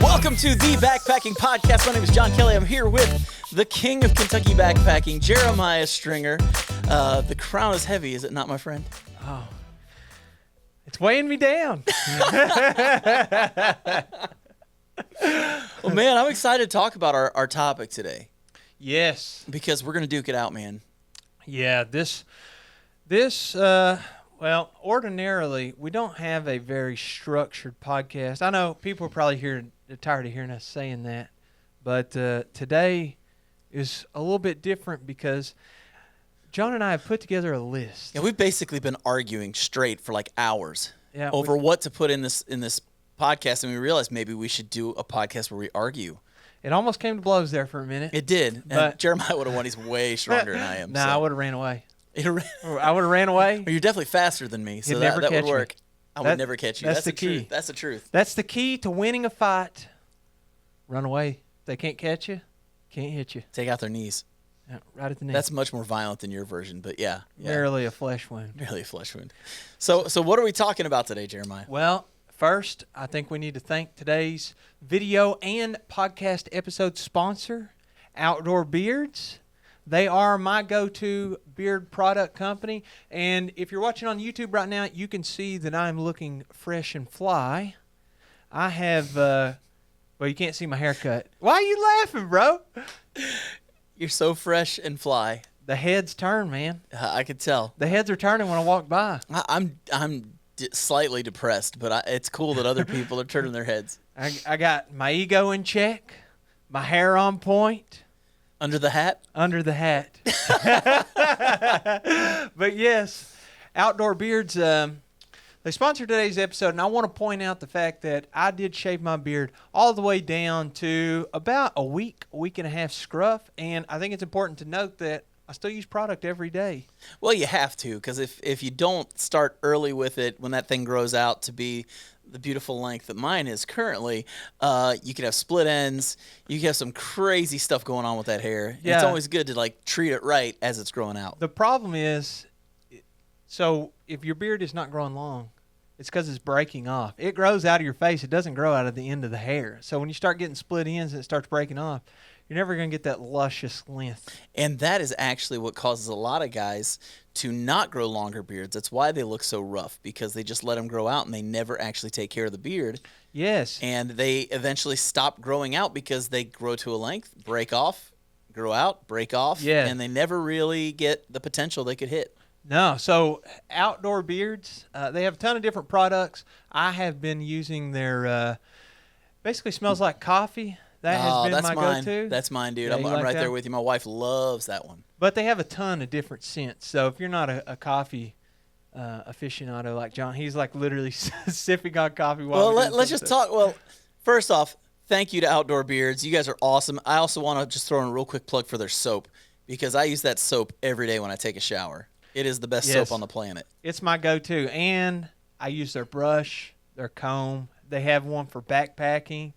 Welcome to the Backpacking Podcast. My name is John Kelly. I'm here with the king of Kentucky backpacking, Jeremiah Stringer. The crown is heavy, is it not, my friend? Oh, it's weighing me down. Well, man, I'm excited to talk about our topic today. Yes. Because we're going to duke it out, man. Yeah, well, ordinarily, we don't have a very structured podcast. I know people are probably tired of hearing us saying that, but today is a little bit different because John and I have put together a list. Yeah, we've basically been arguing straight for like hours over we- what to put in this podcast, and we realized maybe we should do a podcast where we argue. It almost came to blows there for a minute. It did. But And Jeremiah would have won. He's way stronger than I am. Nah, so. I would have ran away. You're I would have ran away. definitely faster than me, so You'd that never would catch me. work. I would never catch you. That's the the key. Truth. That's the truth. That's the key to winning a fight. Run away. They can't catch you. Can't hit you. Take out their knees. Yeah, right at the knee. That's much more violent than your version, but yeah. Merely a flesh wound. Merely a flesh wound. So what are we talking about today, Jeremiah? Well, first, I think we need to thank today's video and podcast episode sponsor, Outdoor Beards. They are my go-to beard product company. And if you're watching on YouTube right now, you can see that I'm looking fresh and fly. I have, well, you can't see my haircut. Why are you laughing, bro? You're so fresh and fly. The heads turn, man. I could tell. The heads are turning when I walk by. I'm slightly depressed, but it's cool that other people are turning their heads. I got my ego in check, my hair on point. Under the hat? Under the hat. But yes, Outdoor Beards, they sponsor today's episode, and I want to point out the fact that I did shave my beard all the way down to about a week and a half scruff, and I think it's important to note that I still use product every day. Well, you have to, because if you don't start early with it, when that thing grows out to be the beautiful length that mine is currently, you could have split ends. You could have some crazy stuff going on with that hair. Yeah. It's always good to treat it right as it's growing out. The problem is, so if your beard is not growing long, it's because it's breaking off. It grows out of your face. It doesn't grow out of the end of the hair. So when you start getting split ends and it starts breaking off, you're never going to get that luscious length. And that is actually what causes a lot of guys to not grow longer beards. That's why they look so rough, because they just let them grow out and they never actually take care of the beard. Yes. And they eventually stop growing out because they grow to a length, break off, grow out, break off, and they never really get the potential they could hit. No. So Outdoor Beards, they have a ton of different products. I have been using their, basically smells like coffee. That has been my go-to. That's mine, dude. Yeah, I'm like right that? there with you. My wife loves that one. But they have a ton of different scents. So if you're not a coffee aficionado like John, he's like literally sipping on coffee while Well, let's just talk. Well, first off, thank you to Outdoor Beards. You guys are awesome. I also want to just throw in a real quick plug for their soap, because I use that soap every day when I take a shower. It is the best soap on the planet. It's my go-to. And I use their brush, their comb. They have one for backpacking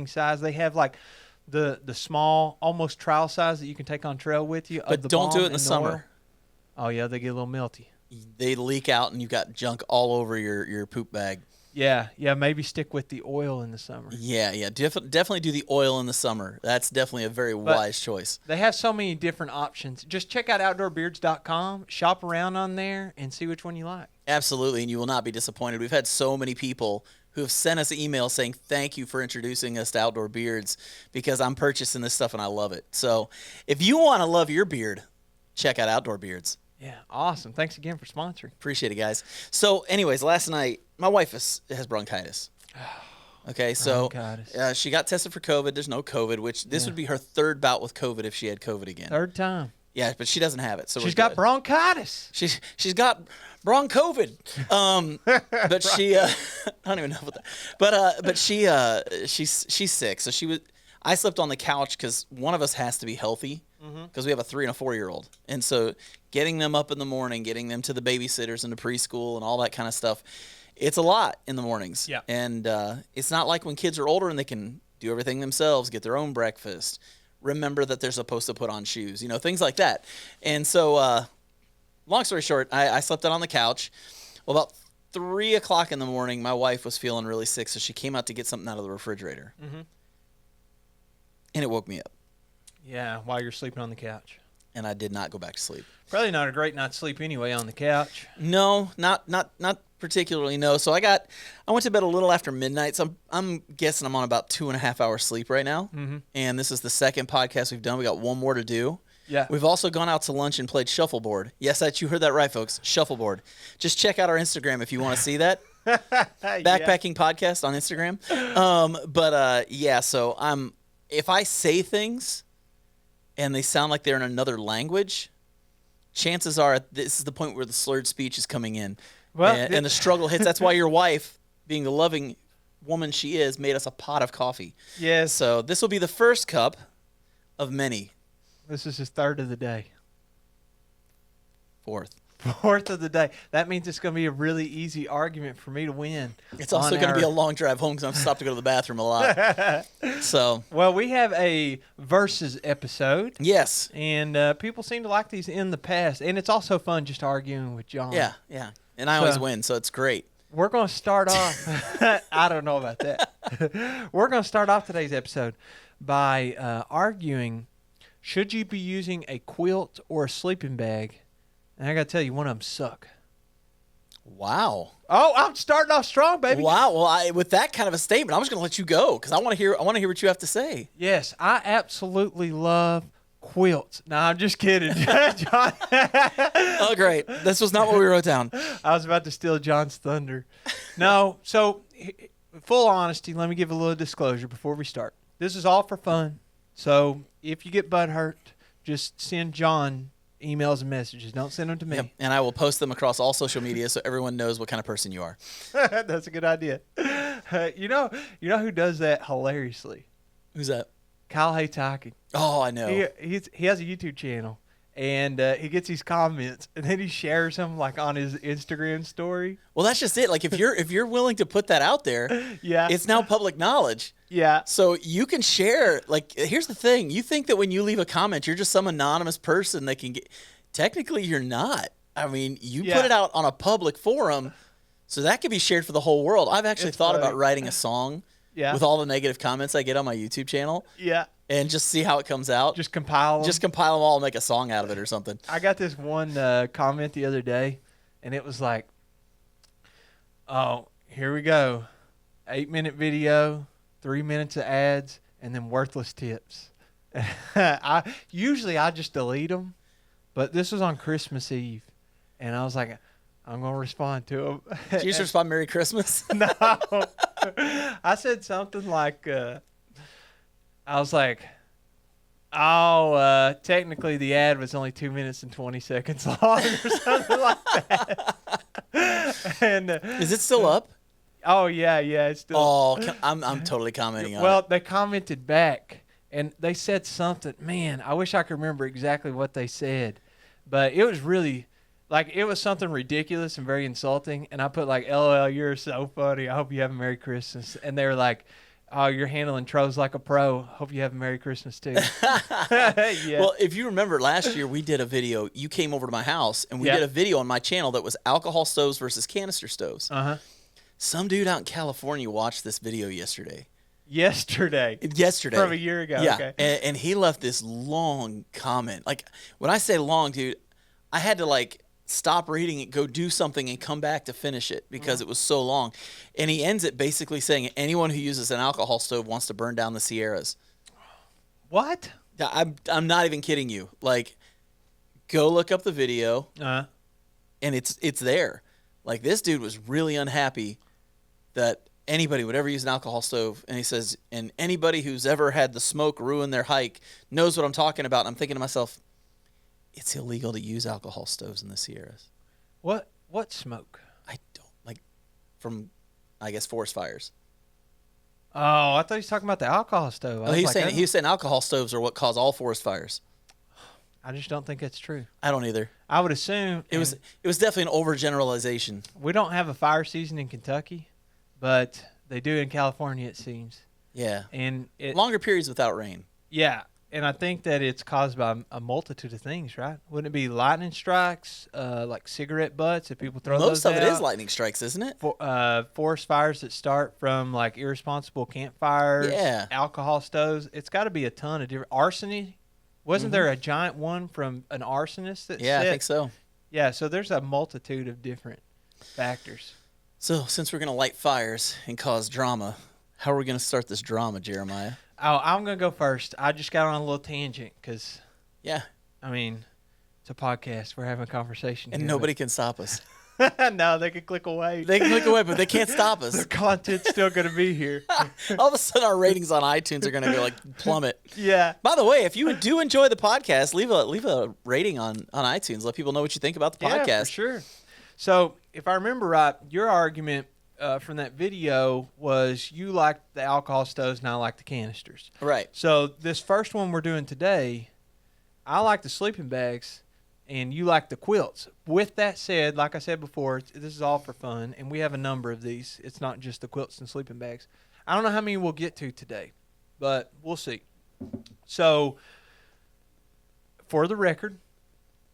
size. They have like the small, almost trial size that you can take on trail with you. But don't do it in the summer. Oh, yeah, they get a little melty. They leak out and you've got junk all over your poop bag. Yeah, maybe stick with the oil in the summer. Yeah, definitely do the oil in the summer. That's definitely a very wise choice. They have so many different options. Just check out OutdoorBeards.com, shop around on there, and see which one you like. Absolutely, and you will not be disappointed. We've had so many people who have sent us emails saying, thank you for introducing us to Outdoor Beards, because I'm purchasing this stuff and I love it. So if you want to love your beard, check out Outdoor Beards. Yeah, awesome. Thanks again for sponsoring. Appreciate it, guys. So anyways, last night, my wife has bronchitis. Okay, so she got tested for COVID. There's no COVID, which this would be her third bout with COVID if she had COVID again. Third time. Yeah, but she doesn't have it. So she's got bronchitis. She's got broncovid. But she I don't even know what that. But she's sick. So I slept on the couch because one of us has to be healthy, because we have a 3 and a 4-year-old, and so getting them up in the morning, getting them to the babysitters and to preschool and all that kind of stuff, it's a lot in the mornings. Yeah. And it's not like when kids are older and they can do everything themselves, get their own breakfast, remember that they're supposed to put on shoes, things like that. And so long story short, I slept out on the couch. Well, about 3 o'clock in the morning, my wife was feeling really sick, so she came out to get something out of the refrigerator. Mm-hmm. And it woke me up. Yeah, while you're sleeping on the couch. And I did not go back to sleep. Probably not a great night's sleep anyway on the couch. No, not particularly, no. So I went to bed a little after midnight, so I'm guessing I'm on about 2.5 hours sleep right now. Mm-hmm. And this is the second podcast we've done. We got one more to do. Yeah. We've also gone out to lunch and played shuffleboard. Yes, you heard that right, folks. Shuffleboard. Just check out our Instagram if you want to see that. Backpacking podcast on Instagram. Yeah, so if I say things and they sound like they're in another language, chances are this is the point where the slurred speech is coming in. Well, and the struggle hits. That's why your wife, being the loving woman she is, made us a pot of coffee. Yes. So this will be the first cup of many. This is his third of the day. Fourth of the day. That means it's going to be a really easy argument for me to win. It's also going to be a long drive home because I'm stopped to go to the bathroom a lot. So. Well, we have a versus episode. Yes. And people seem to like these in the past. And it's also fun just arguing with John. Yeah. And I always win, so it's great. We're going to start off. I don't know about that. We're going to start off today's episode by arguing, should you be using a quilt or a sleeping bag? And I got to tell you, one of them suck. Wow. Oh, I'm starting off strong, baby. Wow. Well, with that kind of a statement, I'm just going to let you go because I want to hear what you have to say. Yes, I absolutely love quilts. No, I'm just kidding. John. Oh, great. This was not what we wrote down. I was about to steal John's thunder. No, so full honesty, let me give a little disclosure before we start. This is all for fun. So if you get butthurt, just send John emails and messages. Don't send them to me. Yep. And I will post them across all social media so everyone knows what kind of person you are. That's a good idea. You know who does that hilariously? Who's that? Kyle Haytaki. Oh, I know. He has a YouTube channel, and he gets these comments, and then he shares them like on his Instagram story. Well, that's just it. Like if you're willing to put that out there, yeah, it's now public knowledge. Yeah. So you can share. Like, here's the thing: you think that when you leave a comment, you're just some anonymous person that can get. Technically, you're not. I mean, you put it out on a public forum, so that could be shared for the whole world. I've actually thought about writing a song. Yeah. With all the negative comments I get on my YouTube channel. Yeah. And just see how it comes out. Just compile them. Just compile them all and make a song out of it or something. I got this one comment the other day, and it was like, oh, here we go. 8-minute video, 3 minutes of ads, and then worthless tips. I just delete them, but this was on Christmas Eve, and I was like, I'm going to respond to him. Did you just respond Merry Christmas? No. I said something like, I was like, oh, technically the ad was only 2 minutes and 20 seconds long or something like that. And is it still up? Oh, yeah, it's still Oh, I'm totally commenting on it. Well, they commented back, and they said something. Man, I wish I could remember exactly what they said. But it was really... Like, it was something ridiculous and very insulting, and I put, like, LOL, you're so funny. I hope you have a Merry Christmas. And they were like, oh, you're handling trolls like a pro. Hope you have a Merry Christmas, too. Yeah. Well, if you remember last year, we did a video. You came over to my house, and we did a video on my channel that was alcohol stoves versus canister stoves. Uh-huh. Some dude out in California watched this video yesterday. Yesterday. From a year ago. Yeah, okay. and he left this long comment. Like, when I say long, dude, I had to, like, stop reading it, go do something, and come back to finish it because it was so long. And he ends it basically saying anyone who uses an alcohol stove wants to burn down the Sierras. What? I'm not even kidding you. Like, go look up the video, Uh-huh. and it's there. Like, this dude was really unhappy that anybody would ever use an alcohol stove. And he says, and anybody who's ever had the smoke ruin their hike knows what I'm talking about. And I'm thinking to myself, it's illegal to use alcohol stoves in the Sierras. What smoke? I don't like from, I guess, forest fires. Oh, I thought he was talking about the alcohol stove. Oh, he was saying alcohol stoves are what cause all forest fires. I just don't think that's true. I don't either. I would assume It was definitely an overgeneralization. we don't have a fire season in Kentucky, but they do in California, it seems. Yeah. And Longer periods without rain. yeah, And I think that it's caused by a multitude of things, right? Wouldn't it be lightning strikes, like cigarette butts, if people throw Most those of it is out? lightning strikes, isn't it? Forest fires that start from like irresponsible campfires, Yeah. alcohol stoves. It's got to be a ton of different arsony. Wasn't there a giant one from an arsonist that Yeah, I set? think so. Yeah, so there's a multitude of different factors. So since we're gonna light fires and cause drama, how are we gonna start this drama, Jeremiah? Oh, I'm gonna go first. I just got on a little tangent because, Yeah, I mean, it's a podcast. We're having a conversation, and here, nobody can stop us. but- no, they can click away. They can click away, but they can't stop Their us. content's still gonna be here. All of a sudden, our ratings on iTunes are gonna go like plummet. Yeah. By the way, if you do enjoy the podcast, leave a rating on iTunes. Let people know what you think about the podcast. Yeah, for sure. So, if I remember right, your argument from that video was you liked the alcohol stoves and I like the canisters. Right. So, this first one we're doing today, I like the sleeping bags and you like the quilts. With that said, like I said before, this is all for fun, and we have a number of these. It's not just the quilts and sleeping bags. I don't know how many we'll get to today, but we'll see. So, for the record,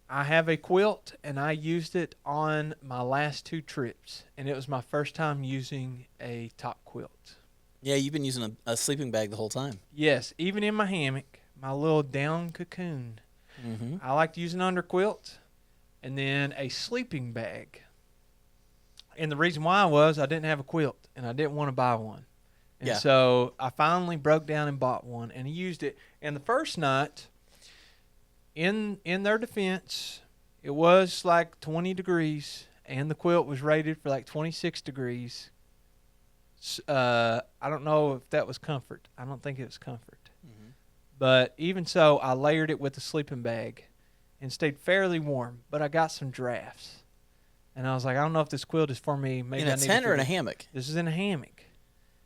I have a quilt, and I used it on my last 2 trips, and it was my first time using a top quilt. Yeah, you've been using a sleeping bag the whole time. Yes, even in my hammock, my little down cocoon, Mm-hmm. I like to use an under quilt and then a sleeping bag. And the reason why was I didn't have a quilt, and I didn't want to buy one. And Yeah. so I finally broke down and bought one, and I used it. And the first night, in their defense, it was like 20 degrees, and the quilt was rated for like 26 degrees. I don't know if that was comfort. I don't think it was comfort. Mm-hmm. But even so, I layered it with a sleeping bag and stayed fairly warm. But I got some drafts. And I was like, I don't know if this quilt is for me. Maybe In I a need tent to or in a figure- hammock? This is in a hammock.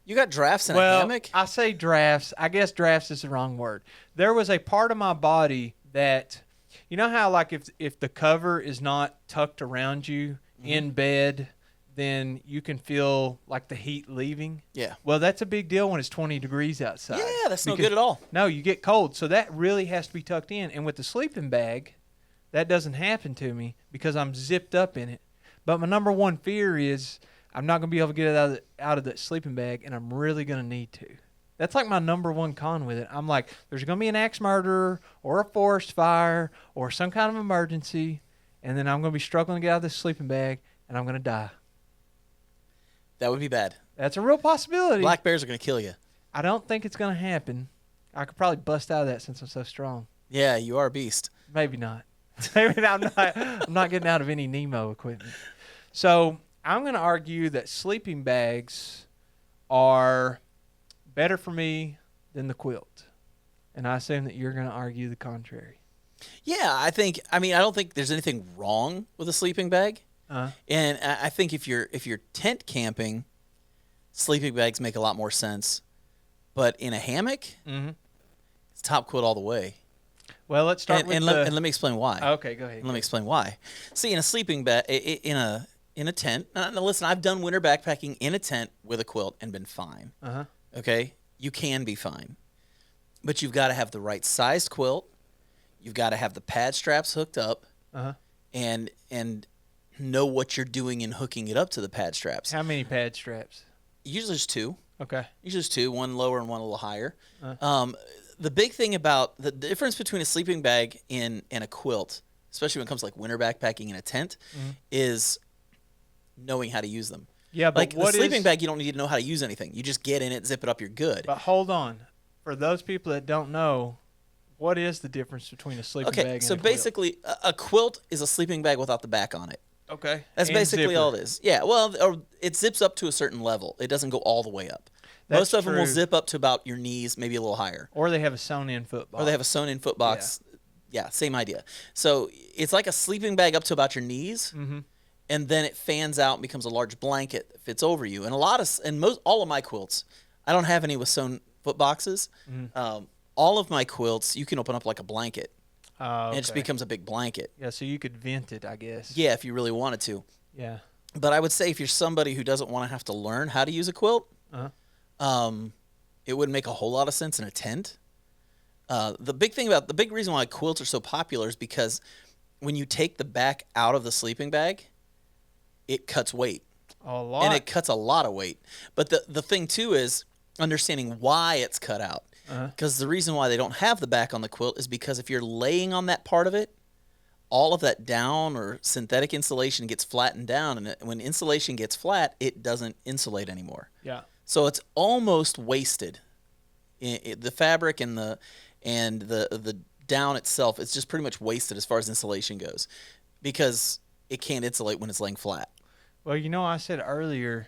You got drafts in a Well, hammock? I say drafts. I guess drafts is the wrong word. There was a part of my body that, you know how like if the cover is not tucked around you in bed, then you can feel like the heat leaving. Yeah. Well, that's a big deal when it's 20 degrees outside. Yeah, that's no Because- good at all. No, you get cold. So that really has to be tucked in. And with the sleeping bag, that doesn't happen to me because I'm zipped up in it. But my number one fear is I'm not going to be able to get it out of that sleeping bag, and I'm really going to need to. That's like my number one con with it. I'm like, there's going to be an axe murderer or a forest fire or some kind of emergency, and then I'm going to be struggling to get out of this sleeping bag, and I'm going to die. That would be bad. That's a real possibility. Black bears are going to kill you. I don't think it's going to happen. I could probably bust out of that since I'm so strong. Yeah, you are a beast. Maybe not. Maybe I'm not getting out of any Nemo equipment. So I'm going to argue that sleeping bags are better for me than the quilt. And I assume that you're going to argue the contrary. Yeah, I don't think there's anything wrong with a sleeping bag. And I think if you're tent camping, sleeping bags make a lot more sense. But in a hammock, it's top quilt all the way. Well, let's start with let me explain why. Okay, go ahead. Let me explain why. See, in a sleeping bag, in a tent. Now, listen, I've done winter backpacking in a tent with a quilt and been fine. Okay, you can be fine, but you've got to have the right sized quilt. You've got to have the pad straps hooked up, and know what you're doing in hooking it up to the pad straps. How many pad straps? Usually just 2. Okay. Usually just 2, one lower and one a little higher. The big thing about the difference between a sleeping bag and a quilt, especially when it comes to like winter backpacking in a tent, is knowing how to use them. Yeah, but like the sleeping bag, you don't need to know how to use anything. You just get in it, zip it up, you're good. But hold on. For those people that don't know, what is the difference between a sleeping bag and a quilt? So basically, a quilt is a sleeping bag without the back on it. Okay. That's And basically zipper. all it is. Yeah, well, or it zips up to a certain level. It doesn't go all the way up. Most of them will true. zip up to about your knees, maybe a little higher. Or they have a sewn-in foot box. Or they have a sewn-in foot box. Yeah, same idea. So it's like a sleeping bag up to about your knees, and then it fans out and becomes a large blanket that fits over you. And all of my quilts, I don't have any with sewn foot boxes. All of my quilts, you can open up like a blanket, and it just becomes a big blanket. Yeah, so you could vent it, I guess. Yeah, if you really wanted to. Yeah. But I would say if you're somebody who doesn't want to have to learn how to use a quilt, it wouldn't make a whole lot of sense in a tent. The big reason why quilts are so popular is because when you take the back out of the sleeping bag, it cuts weight. A lot. And it cuts a lot of weight. But the thing too is understanding why it's cut out. Because the reason why they don't have the back on the quilt is because if you're laying on that part of it, all of that down or synthetic insulation gets flattened down, and when insulation gets flat, it doesn't insulate anymore. Yeah. So it's almost wasted. The fabric and the down itself, it's just pretty much wasted as far as insulation goes, because it can't insulate when it's laying flat. Well, I said earlier,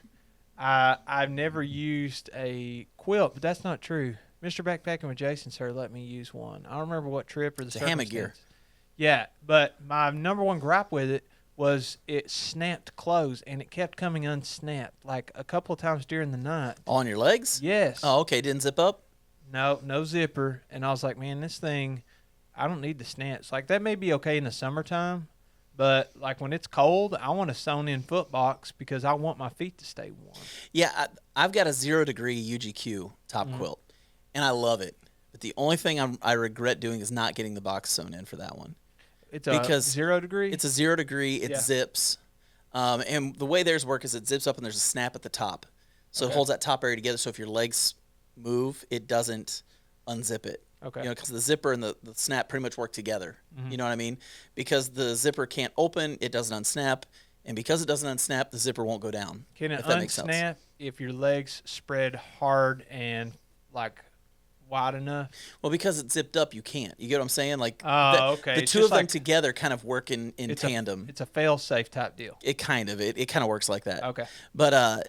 I've never used a quilt, but that's not true. Mr. Backpacking with Jason, sir, let me use one. I don't remember what trip or the It's a hammock gear. Yeah, but my number one gripe with it was it snapped closed, and it kept coming unsnapped like a couple of times during the night. On your legs? Yes. Oh, okay. Didn't zip up? No zipper. And I was like, man, this thing, I don't need the snaps. Like, that may be okay in the summertime, but like when it's cold, I want a sewn-in foot box because I want my feet to stay warm. Yeah, I've got a 0 degree UGQ top quilt, and I love it. But the only thing I regret doing is not getting the box sewn in for that one. It's a 0 degree? It's a 0 degree. It Yeah. zips. And the way theirs work is it zips up and there's a snap at the top. So it holds that top area together, so if your legs move, it doesn't unzip it. Okay. Because the zipper and the snap pretty much work together. You know what I mean? Because the zipper can't open, it doesn't unsnap. And because it doesn't unsnap, the zipper won't go down. Can it if that makes sense. unsnap if your legs spread hard and like wide enough? Well, because it's zipped up, you can't. You get what I'm saying? Like, okay. The It's two just of them like- together kind of work in It's tandem. It's a fail-safe type deal. It kind of works like that. Okay. But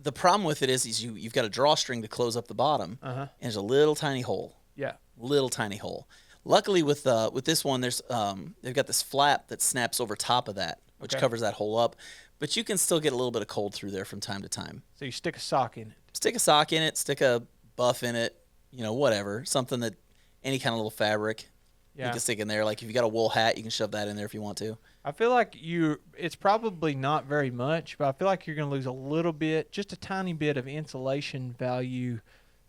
the problem with it is you've got a drawstring to close up the bottom, and there's a little tiny hole. Yeah. Little tiny hole. Luckily with this one, there's they've got this flap that snaps over top of that, which covers that hole up. But you can still get a little bit of cold through there from time to time. So you stick a sock in it. Stick a sock in it, stick a buff in it, whatever, something that any kind of little fabric you can stick in there. Like if you got a wool hat, you can shove that in there if you want to. I feel like it's probably not very much, but I feel like you're going to lose a little bit, just a tiny bit of insulation value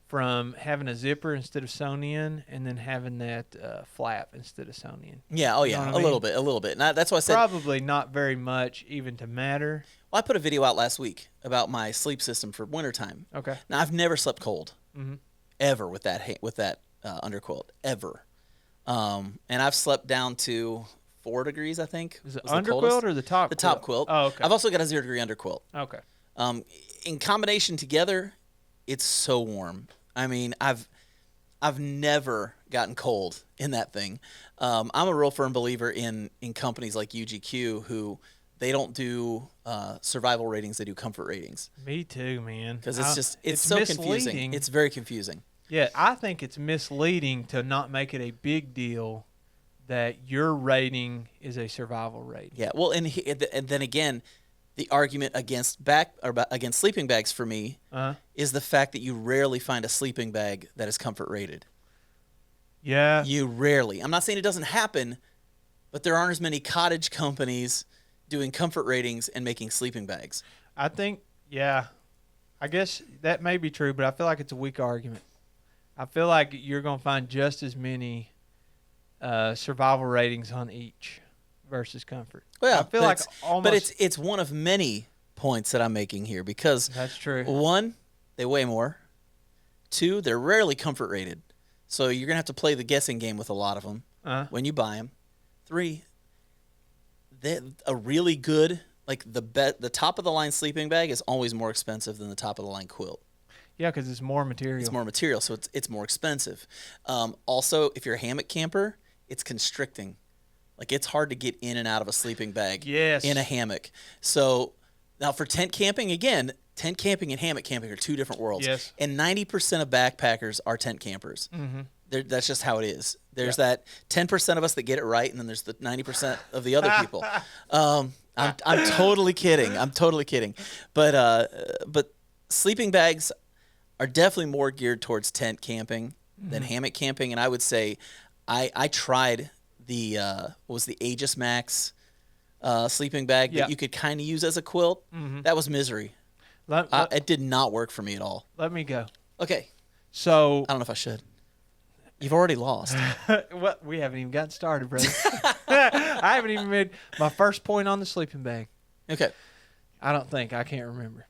from having a zipper instead of sewn in, and then having that flap instead of sewn in. Yeah, oh yeah, You know what I mean? a little bit. And that's why I said Probably not very much even to matter. Well, I put a video out last week about my sleep system for wintertime. Okay. Now I've never slept cold, ever with that underquilt ever, and I've slept down to 4 degrees. I think Is it was the underquilt coldest. or the top The top quilt. Oh, okay. I've also got a 0 degree underquilt. Okay. In combination together, it's so warm. I mean, I've never gotten cold in that thing. I'm a real firm believer in companies like UGQ who they don't do survival ratings; they do comfort ratings. Me too, man. Because it's so misleading. confusing. It's very confusing. Yeah, I think it's misleading to not make it a big deal that your rating is a survival rating. Yeah. Well, and then again, the argument against sleeping bags for me is the fact that you rarely find a sleeping bag that is comfort rated. Yeah. You rarely. I'm not saying it doesn't happen, but there aren't as many cottage companies doing comfort ratings and making sleeping bags. I think, yeah, I guess that may be true, but I feel like it's a weak argument. I feel like you're going to find just as many survival ratings on each versus comfort. Well, I feel like almost. But it's one of many points that I'm making here because That's true. 1, they weigh more. 2, they're rarely comfort rated, so you're gonna have to play the guessing game with a lot of them when you buy them. 3, a really good the top of the line sleeping bag is always more expensive than the top of the line quilt. Yeah, because it's more material. It's more material, so it's more expensive. Also, if you're a hammock camper, it's constricting. Like it's hard to get in and out of a sleeping bag in a hammock. So now for tent camping, again, tent camping and hammock camping are 2 different worlds. Yes. And 90% of backpackers are tent campers. That's just how it is. There's that 10% of us that get it right, and then there's the 90% of the other people. I'm totally kidding. But sleeping bags are definitely more geared towards tent camping than hammock camping. And I would say I tried the Aegis Max sleeping bag that you could kind of use as a quilt. That was misery. Let It did not work for me at all. me go. Okay. So I don't know if I should. You've already lost. Well, we haven't even gotten started, brother. I haven't even made my first point on the sleeping bag. Okay. I don't think. I can't remember.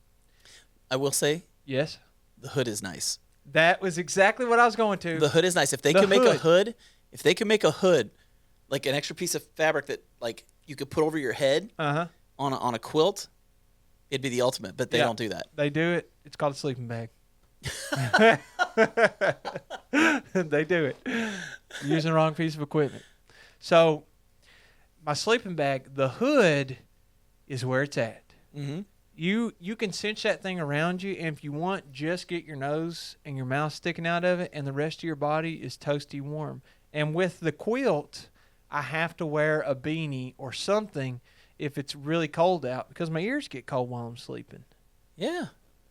I will say Yes? the hood is nice. That was exactly what I was going to. The hood is nice. If they The could make a hood. hood, like an extra piece of fabric that like you could put over your head Uh-huh. on a quilt, it'd be the ultimate. But they Yeah. don't do that. They do it. It's called a sleeping bag. They do it. You're using the wrong piece of equipment. So, my sleeping bag, the hood is where it's at. Mm-hmm. You can cinch that thing around you, and if you want, just get your nose and your mouth sticking out of it, and the rest of your body is toasty warm. And with the quilt, I have to wear a beanie or something if it's really cold out, because my ears get cold while I'm sleeping. Yeah.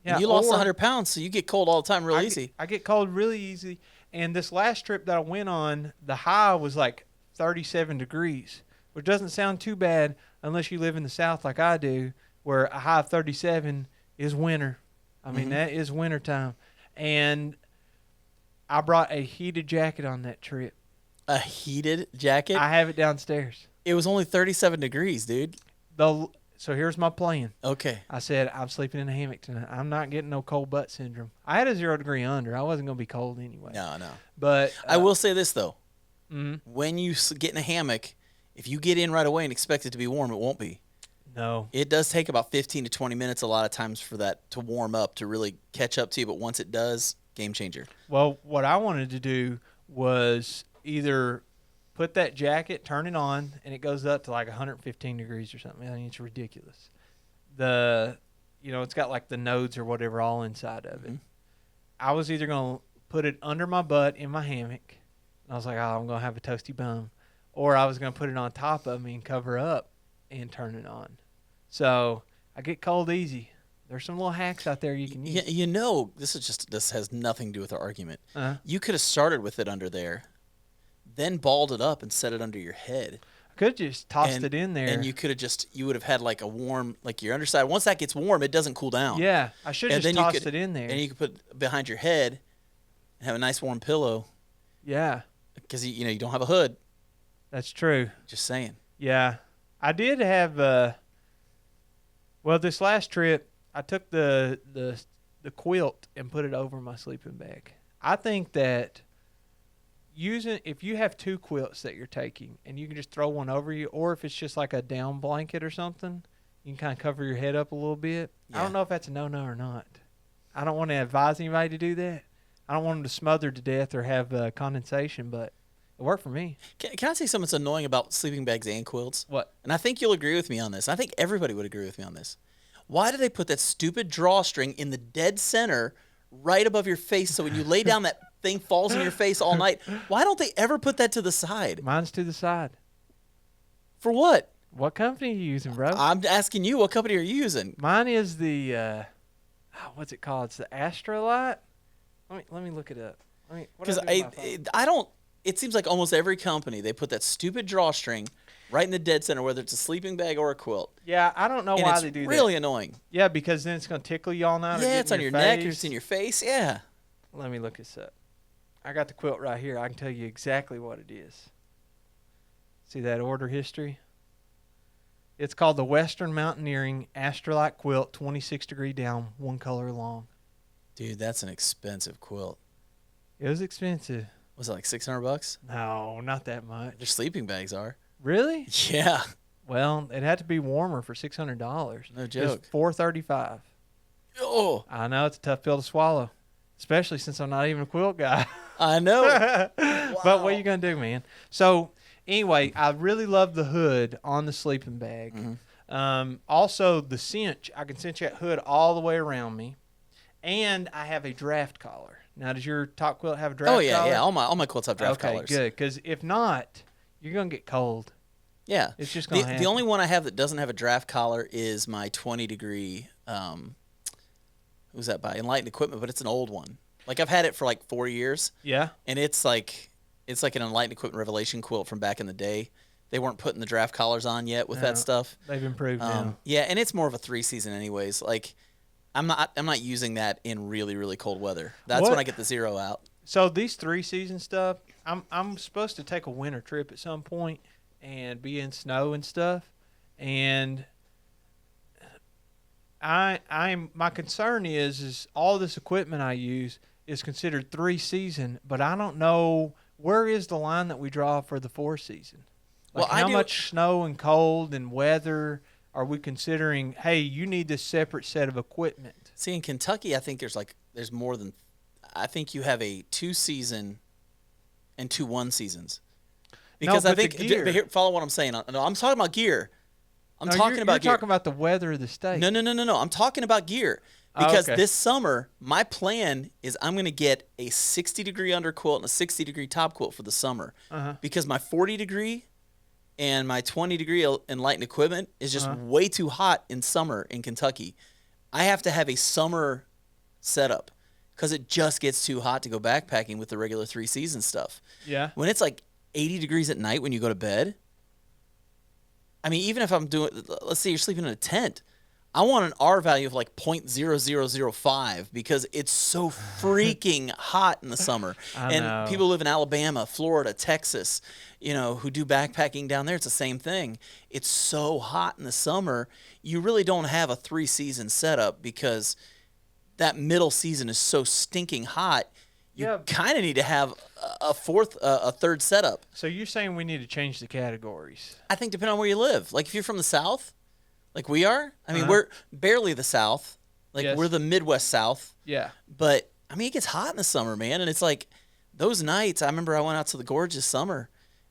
Yeah, And you lost or 100 pounds, so you get cold all the time real easy. I get cold really easy. And this last trip that I went on, the high was like 37 degrees, which doesn't sound too bad unless you live in the South like I do, where a high of 37 is winter. I mean, that is winter time. And I brought a heated jacket on that trip. A heated jacket? I have it downstairs. It was only 37 degrees, dude. So here's my plan. Okay. I said, I'm sleeping in a hammock tonight. I'm not getting no cold butt syndrome. I had a 0 degree under. I wasn't going to be cold anyway. No. But I will say this, though. Mhm. When you get in a hammock, if you get in right away and expect it to be warm, it won't be. No. It does take about 15 to 20 minutes a lot of times for that to warm up, to really catch up to you. But once it does, game changer. Well, what I wanted to do was either put that jacket, turn it on, and it goes up to like 115 degrees or something. I mean, it's ridiculous. It's got like the nodes or whatever all inside of it. Mhm. I was either going to put it under my butt in my hammock, and I was like, oh, I'm going to have a toasty bum. Or I was going to put it on top of me and cover up and turn it on. So I get cold easy. There's some little hacks out there you can use. This has nothing to do with our argument. Uh-huh. You could have started with it under there, then balled it up and set it under your head. I could have just tossed it in there. And you would have had like a warm, like your underside. Once that gets warm, it doesn't cool down. Yeah, I should have just tossed it in there. And you could put it behind your head and have a nice warm pillow. Yeah. Because you don't have a hood. That's true. Just saying. Yeah. I did have this last trip I took the quilt and put it over my sleeping bag. I think that if you have two quilts that you're taking and you can just throw one over you, or if it's just like a down blanket or something, you can kind of cover your head up a little bit. Yeah. I don't know if that's a no-no or not. I don't want to advise anybody to do that. I don't want them to smother to death or have condensation, but it worked for me. Can I say something that's annoying about sleeping bags and quilts? What? And I think you'll agree with me on this. I think everybody would agree with me on this. Why do they put that stupid drawstring in the dead center right above your face so when you lay down that thing falls in your face all night? Why don't they ever put that to the side? Mine's to the side. For what? What company are you using, bro? I'm asking you, what company are you using? Mine is the, what's it called? It's the Astrolight. Let me look it up. Because I don't, it seems like almost every company, they put that stupid drawstring right in the dead center, whether it's a sleeping bag or a quilt. Yeah, I don't know And why it's they do really that. annoying. Yeah, because then it's going to tickle you all night. Yeah, it's on your neck, it's in your face, yeah. Let me look this up. I got the quilt right here. I can tell you exactly what it is. See that order history? It's called the Western Mountaineering Astrolight Quilt, 26 degree down, one color long. Dude, that's an expensive quilt. It was expensive. Was it like $600? No, not that much. Their sleeping bags are. Really? Yeah. Well, it had to be warmer for $600. No It joke. was $435. Oh, I know it's a tough pill to swallow, especially since I'm not even a quilt guy. I know. But what are you gonna do, man? So anyway, I really love the hood on the sleeping bag. Mm-hmm. Also, the cinch. I can cinch that hood all the way around me, and I have a draft collar. Now, does your top quilt have a draft collar? Oh yeah, yeah. All my quilts have draft okay, collars. good. Because if not, you're gonna get cold. Yeah. It's just gonna happen. The only one I have that doesn't have a draft collar is my 20 degree. Who's that by? Enlightened Equipment, but it's an old one. Like I've had it for like 4 years. Yeah. And it's like an Enlightened Equipment Revelation quilt from back in the day. They weren't putting the draft collars on yet with that stuff. They've improved now. Yeah, and it's more of a 3-season anyways. Like I'm not using that in really, really cold weather. That's when I get the 0 out. So these 3-season stuff, I'm supposed to take a winter trip at some point and be in snow and stuff, and I'm my concern is all this equipment I use is considered 3-season, but I don't know where is the line that we draw for the 4-season. Like, Well, how much snow and cold and weather are we considering? Hey, you need this separate set of equipment. See, in Kentucky, I think there's more than. I think you have a 2-season and 2 1-seasons. Because No, I but the think gear. but here, follow what I'm saying. No, I'm talking about gear. I'm No, talking about gear. You're talking about the weather of the state. No. I'm talking about gear. Oh, Because okay. this summer, my plan is I'm going to get a 60-degree under quilt and a 60-degree top quilt for the summer. Uh-huh. Because my 40-degree and my 20-degree enlightened equipment is just Uh-huh. way too hot in summer in Kentucky. I have to have a summer setup because it just gets too hot to go backpacking with the regular 3-season stuff. Yeah. When it's like 80 degrees at night when you go to bed, I mean, even if I'm doing, let's say you're sleeping in a tent, I want an R value of like 0.0005 because it's so freaking hot in the summer. I And know. people live in Alabama, Florida, Texas, who do backpacking down there. It's the same thing. It's so hot in the summer. You really don't have a 3-season setup because that middle season is so stinking hot. You Yeah. kind of need to have a third setup. So you're saying we need to change the categories? I think depending on where you live. Like if you're from the South, like we are, I mean, Uh-huh. we're barely the South. Like Yes. we're the Midwest South. Yeah. But I mean, it gets hot in the summer, man. And it's like those nights. I remember I went out to the gorge this summer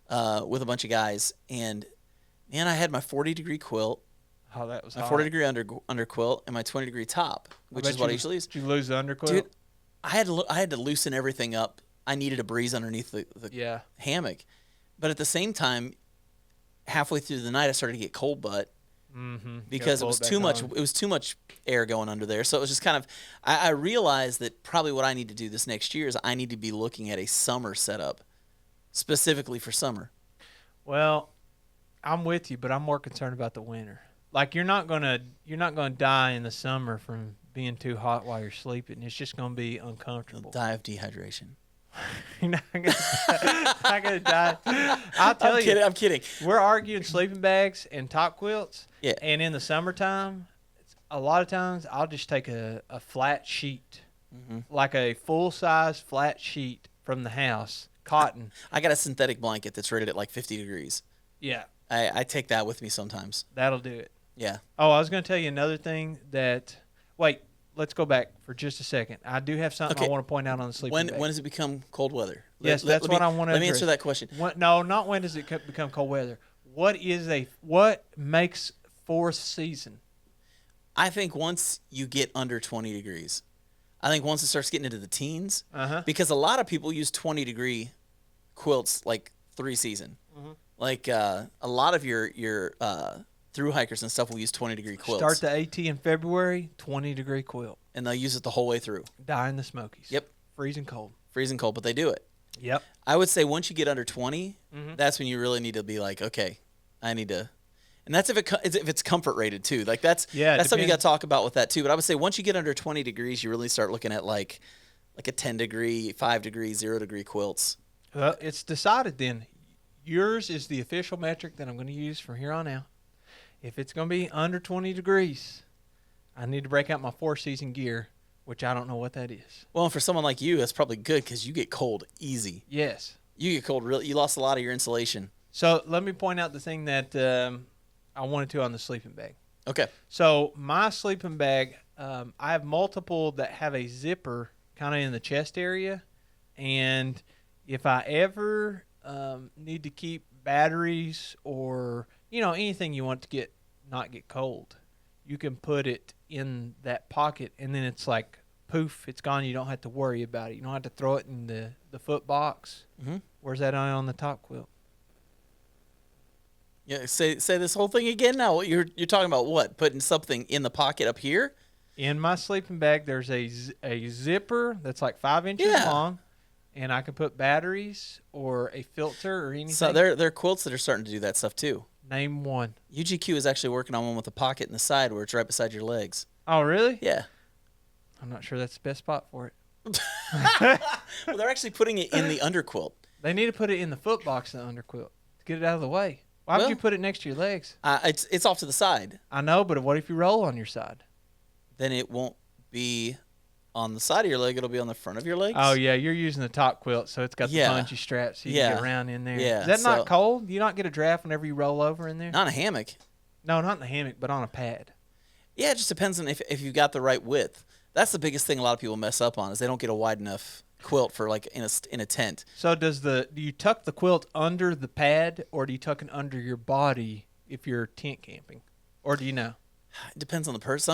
with a bunch of guys, and man, I had my 40-degree quilt, Oh, that was my hot. 40-degree under quilt, and my 20-degree top, which is what I usually use. Did you lose the underquilt? Dude, I had to loosen everything up. I needed a breeze underneath the Yeah. hammock, but at the same time, halfway through the night, I started to get cold butt. Mm-hmm. Because it was too much. It was too much air going under there. So it was just kind of. I realized that probably what I need to do this next year is I need to be looking at a summer setup, specifically for summer. Well, I'm with you, but I'm more concerned about the winter. Like you're not gonna die in the summer from being too hot while you're sleeping. It's just gonna be You'll uncomfortable. die of dehydration. You're not gonna die. I'll tell I'm kidding. we're arguing sleeping bags and top quilts. Yeah. And in the summertime, a lot of times I'll just take a flat sheet, like a full size flat sheet from the house, cotton. I got a synthetic blanket that's rated at like 50 degrees. Yeah, I take that with me sometimes. that'll do it. Yeah. Oh, I was going to tell you another thing that. Wait, let's go back for just a second. I do have something I Okay. want to point out on the sleeping bag. When does it become cold weather? Yes, that's what I want to Let me address. answer that question. No, not when does it become cold weather. What makes 4th season? I think once you get under 20 degrees, I think once it starts getting into the teens, Uh-huh. because a lot of people use 20-degree quilts like 3-season. Mm-hmm. Like a lot of your through hikers and stuff will use 20-degree quilts. Start the AT in February, 20-degree quilt. And they'll use it the whole way through. Die in the Smokies. Yep. Freezing cold. Freezing cold, but they do it. Yep. I would say once you get under 20, Mhm. that's when you really need to be like, okay, I need to. And that's if it's comfort rated too. Like that's something you depends. got to talk about with that too. But I would say once you get under 20 degrees, you really start looking at like a 10-degree, 5-degree, 0-degree quilts. Well, it's decided then. Yours is the official metric that I'm going to use from here on out. If it's going to be under 20 degrees, I need to break out my 4-season gear, which I don't know what that is. Well, and for someone like you, that's probably good because you get cold easy. Yes. You get cold really. You lost a lot of your insulation. So let me point out the thing that I wanted to on the sleeping bag. Okay. So my sleeping bag, I have multiple that have a zipper kind of in the chest area, and if I ever need to keep batteries or anything you want to not get cold, you can put it in that pocket, and then it's like poof, it's gone. You don't have to worry about it. You don't have to throw it in the foot box. Mm-hmm. Where's that on the top quilt? Yeah. Say this whole thing again. Now, what you're talking about? What? Putting something in the pocket up here? In my sleeping bag, there's a zipper that's like 5 inches Yeah. long, and I can put batteries or a filter or anything. So there are quilts that are starting to do that stuff too. Name one. UGQ is actually working on one with a pocket in the side where it's right beside your legs. Oh, really? Yeah. I'm not sure that's the best spot for it. Well, they're actually putting it in the underquilt. They need to put it in the foot box in the underquilt to get it out of the way. Why would Well, you put it next to your legs? It's off to the side. I know, but what if you roll on your side? Then it won't be on the side of your leg. It'll be on the front of your legs. Oh, yeah, you're using the top quilt, so it's got the Yeah. punchy straps so you Yeah. can get around in there. Yeah, Is that so- not cold? Do you not get a draft whenever you roll over in there? Not in a hammock. No, not in the hammock, but on a pad. Yeah, it just depends on if you've got the right width. That's the biggest thing a lot of people mess up on is they don't get a wide enough quilt for like in a tent. So do you tuck the quilt under the pad, or do you tuck it under your body if you're tent camping? Or do you know? It depends on the person.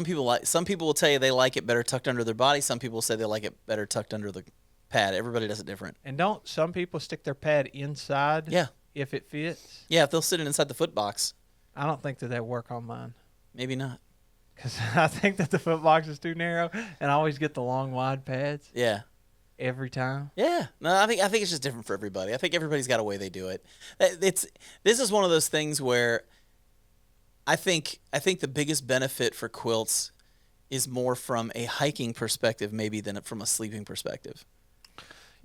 Some people will tell you they like it better tucked under their body. Some people will say they like it better tucked under the pad. Everybody does it different. And don't some people stick their pad inside Yeah. if it fits? Yeah, if they'll sit it inside the foot box, I don't think that work on mine. maybe not. Because I think that the foot box is too narrow, and I always get the long, wide pads Yeah. every time. Yeah, no, I think it's just different for everybody. I think everybody's got a way they do it. This is one of those things where I think the biggest benefit for quilts is more from a hiking perspective maybe than from a sleeping perspective.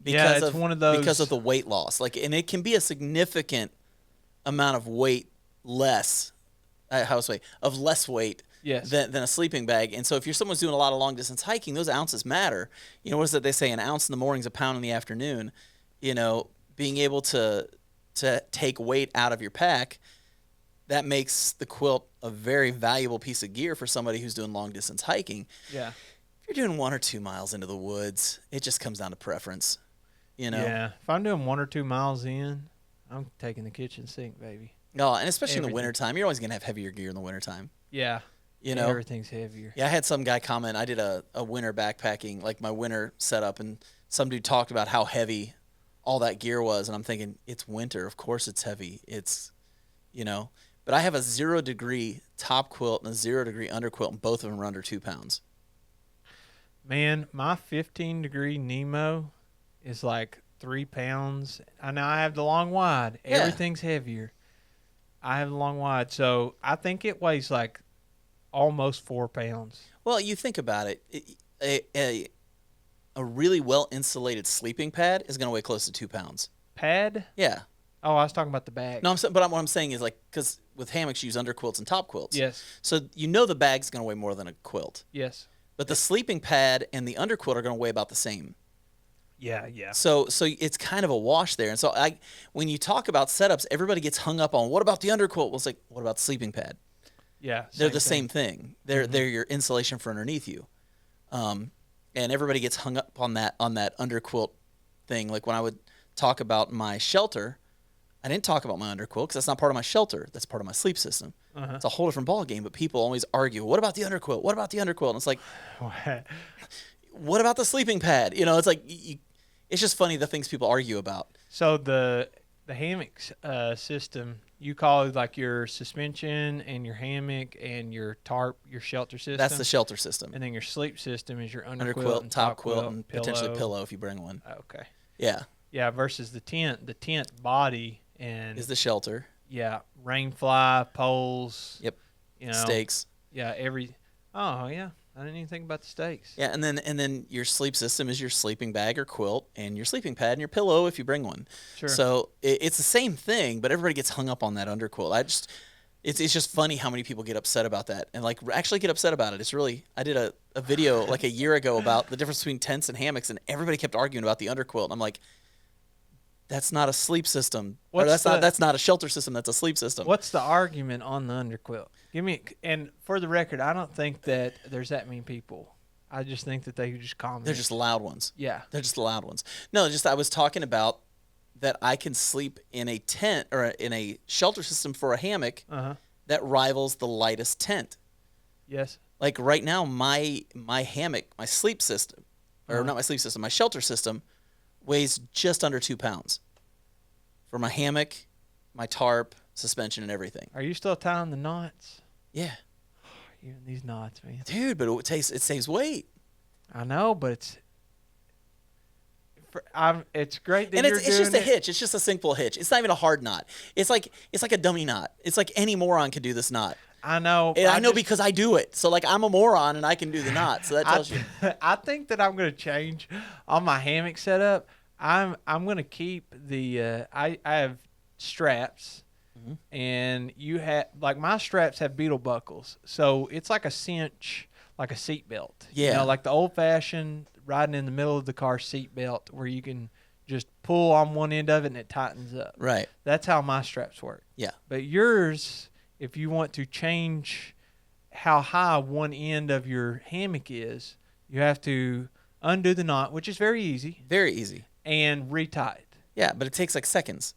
Yeah, it's one of those because of the weight loss. And it can be a significant amount of weight less less weight Yes. than a sleeping bag. And so if someone's doing a lot of long distance hiking, those ounces matter. You know, what is it they say? An ounce in the morning is a pound in the afternoon. You know, being able to take weight out of your pack, that makes the quilt a very valuable piece of gear for somebody who's doing long distance hiking. Yeah. If you're doing 1 or 2 miles into the woods, it just comes down to preference. You know? Yeah. If I'm doing 1 or 2 miles in, I'm taking the kitchen sink, baby. Oh, and especially in the Everything. wintertime. You're always going to have heavier gear in the wintertime. Yeah. You know? Everything's heavier. Yeah, I had some guy comment. I did a winter backpacking, like my winter setup, and some dude talked about how heavy all that gear was. And I'm thinking, it's winter. Of course it's heavy. It's, you know. But I have a 0 degree top quilt and a 0 degree under quilt, and both of them are under 2 pounds. Man, my 15-degree Nemo is like 3 pounds. I know I have the long wide. Yeah. Everything's heavier. I have the long wide. So I think it weighs like almost 4 pounds. Well, you think about it. A really well-insulated sleeping pad is going to weigh close to 2 pounds. Pad? Yeah. Oh, I was talking about the bag. No, what I'm saying is, like, because with hammocks, you use under quilts and top quilts. Yes. So you know the bag's going to weigh more than a quilt. Yes. But the sleeping pad and the underquilt are going to weigh about the same. Yeah, yeah. So it's kind of a wash there. And so when you talk about setups, everybody gets hung up on, what about the underquilt? Well, it's like, what about the sleeping pad? Yeah. They're the same thing. They're your insulation for underneath you. And everybody gets hung up on that underquilt thing. Like when I would talk about my shelter, I didn't talk about my underquilt because that's not part of my shelter. That's part of my sleep system. Uh-huh. It's a whole different ballgame, but people always argue, what about the underquilt? What about the underquilt? And it's like, what about the sleeping pad? You know, it's like, it's just funny the things people argue about. So the hammock system, you call it like your suspension and your hammock and your tarp, your shelter system. That's the shelter system. And then your sleep system is your Underquilt and top quilt and pillow. potentially pillow if you bring one. Okay. Yeah. Yeah, versus the tent body and Is the shelter. yeah, rain fly, poles. Yep. You know, Stakes. Yeah, oh yeah. I didn't even think about the stakes. Yeah, and then your sleep system is your sleeping bag or quilt and your sleeping pad and your pillow if you bring one. Sure. So it's the same thing, but everybody gets hung up on that underquilt. It's just funny how many people get upset about that and like actually get upset about it. It's really, I did a video like a year ago about the difference between tents and hammocks, and everybody kept arguing about the underquilt. And I'm like, that's not a sleep system. Or that's not a shelter system. That's a sleep system. What's the argument on the underquilt? And for the record, I don't think that there's that many people. I just think that they just comment. They're just loud ones. Yeah. They're just the loud ones. No, just I was talking about that I can sleep in a tent or in a shelter system for a hammock that rivals the lightest tent. Yes. Like right now, my hammock, my sleep system, or not my sleep system, my shelter system weighs just under 2 pounds for my hammock, my tarp, suspension, and everything. Are you still tying the knots? Yeah. You and these knots, man. Dude, but it saves weight. I know, but it's great that And you're it's just a doing it. hitch. It's just a simple hitch. It's not even a hard knot. It's like a dummy knot. It's like any moron could do this knot. I know. And I know because I do it. So like I'm a moron and I can do the knot. So that tells you. I think that I'm going to change on my hammock setup. I'm going to keep the I have straps, and you have like my straps have beetle buckles, so it's like a cinch, like a seat belt. Yeah. You know, like the old fashioned riding in the middle of the car seat belt, where you can just pull on one end of it and it tightens up. Right. That's how my straps work. Yeah. But yours, if you want to change how high one end of your hammock is, you have to undo the knot, which is very easy, Very easy. and retie it. Yeah, but it takes like seconds.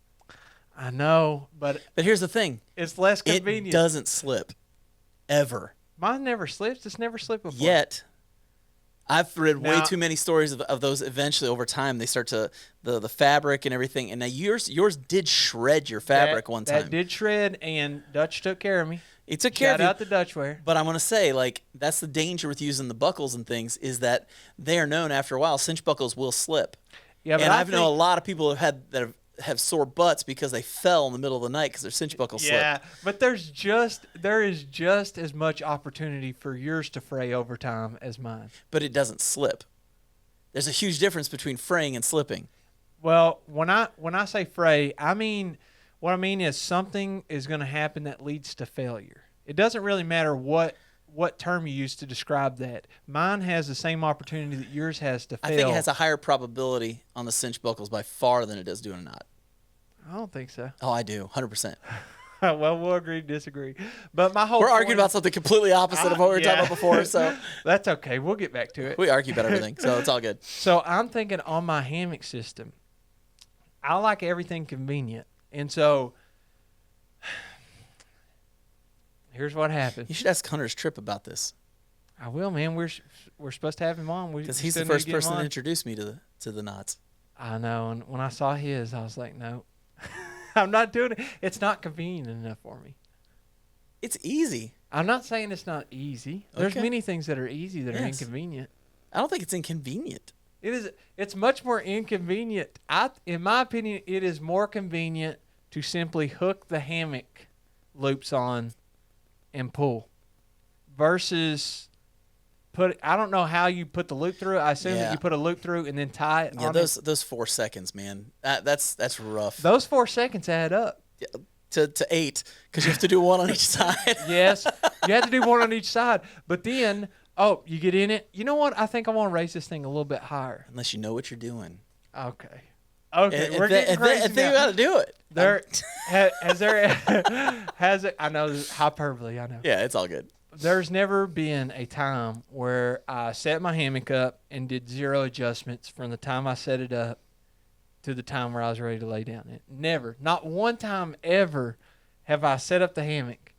I know, but But here's the thing. it's less convenient. It doesn't slip. Ever. Mine never slips. It's never slipped before. Yet. I've read way Now- too many stories of those. Eventually, over time, they start to the fabric and everything. And now yours did shred your fabric one time. That did shred, and Dutch took care of me. It took care Shout of you. out to Dutch wear. But I'm gonna say, like, that's the danger with using the buckles and things, is that they are known after a while. Cinch buckles will slip. Yeah, but And I I've known a lot of people that have sore butts because they fell in the middle of the night because their cinch buckle slipped. Yeah, but there is just as much opportunity for yours to fray over time as mine. But it doesn't slip. There's a huge difference between fraying and slipping. Well, when I say fray, what I mean is something is going to happen that leads to failure. It doesn't really matter what term you use to describe that. Mine has the same opportunity that yours has to fail. I think it has a higher probability on the cinch buckles by far than it does doing a knot. I don't think so. Oh, I do, 100%. Well, we'll agree to disagree. But my whole We're point, arguing about something completely opposite of what we were talking yeah. about before, so That's okay. We'll get back to it. we argue about everything, so it's all good. So I'm thinking on my hammock system, I like everything convenient. And so here's what happened. You should ask Hunter's Trip about this, I will, man. We're supposed to have him on. because he's the first person that introduced me to the knots. I know. And when I saw his, I was like, no, I'm not doing it. It's not convenient enough for me. It's easy. I'm not saying it's not easy. There's Okay. many things that are easy that are Yes. inconvenient. I don't think it's inconvenient. It is. It's much more inconvenient. In my opinion, it is more convenient to simply hook the hammock loops on and pull, versus I don't know how you put the loop through. I assume that Yeah. you put a loop through and then tie it. Yeah, on those 4 seconds, man. That's rough. those 4 seconds add up. To 8, because you have to do one on each side. Yes, you have to do one on each side. But then, you get in it. You know what? I think I want to raise this thing a little bit higher. Unless you know what you're doing. Okay. Okay, And we're getting crazy and then you now. got to do it. Has it? I know this is hyperbole. I know. Yeah, it's all good. There's never been a time where I set my hammock up and did 0 adjustments from the time I set it up to the time where I was ready to lay down in it. Never. Not one time ever have I set up the hammock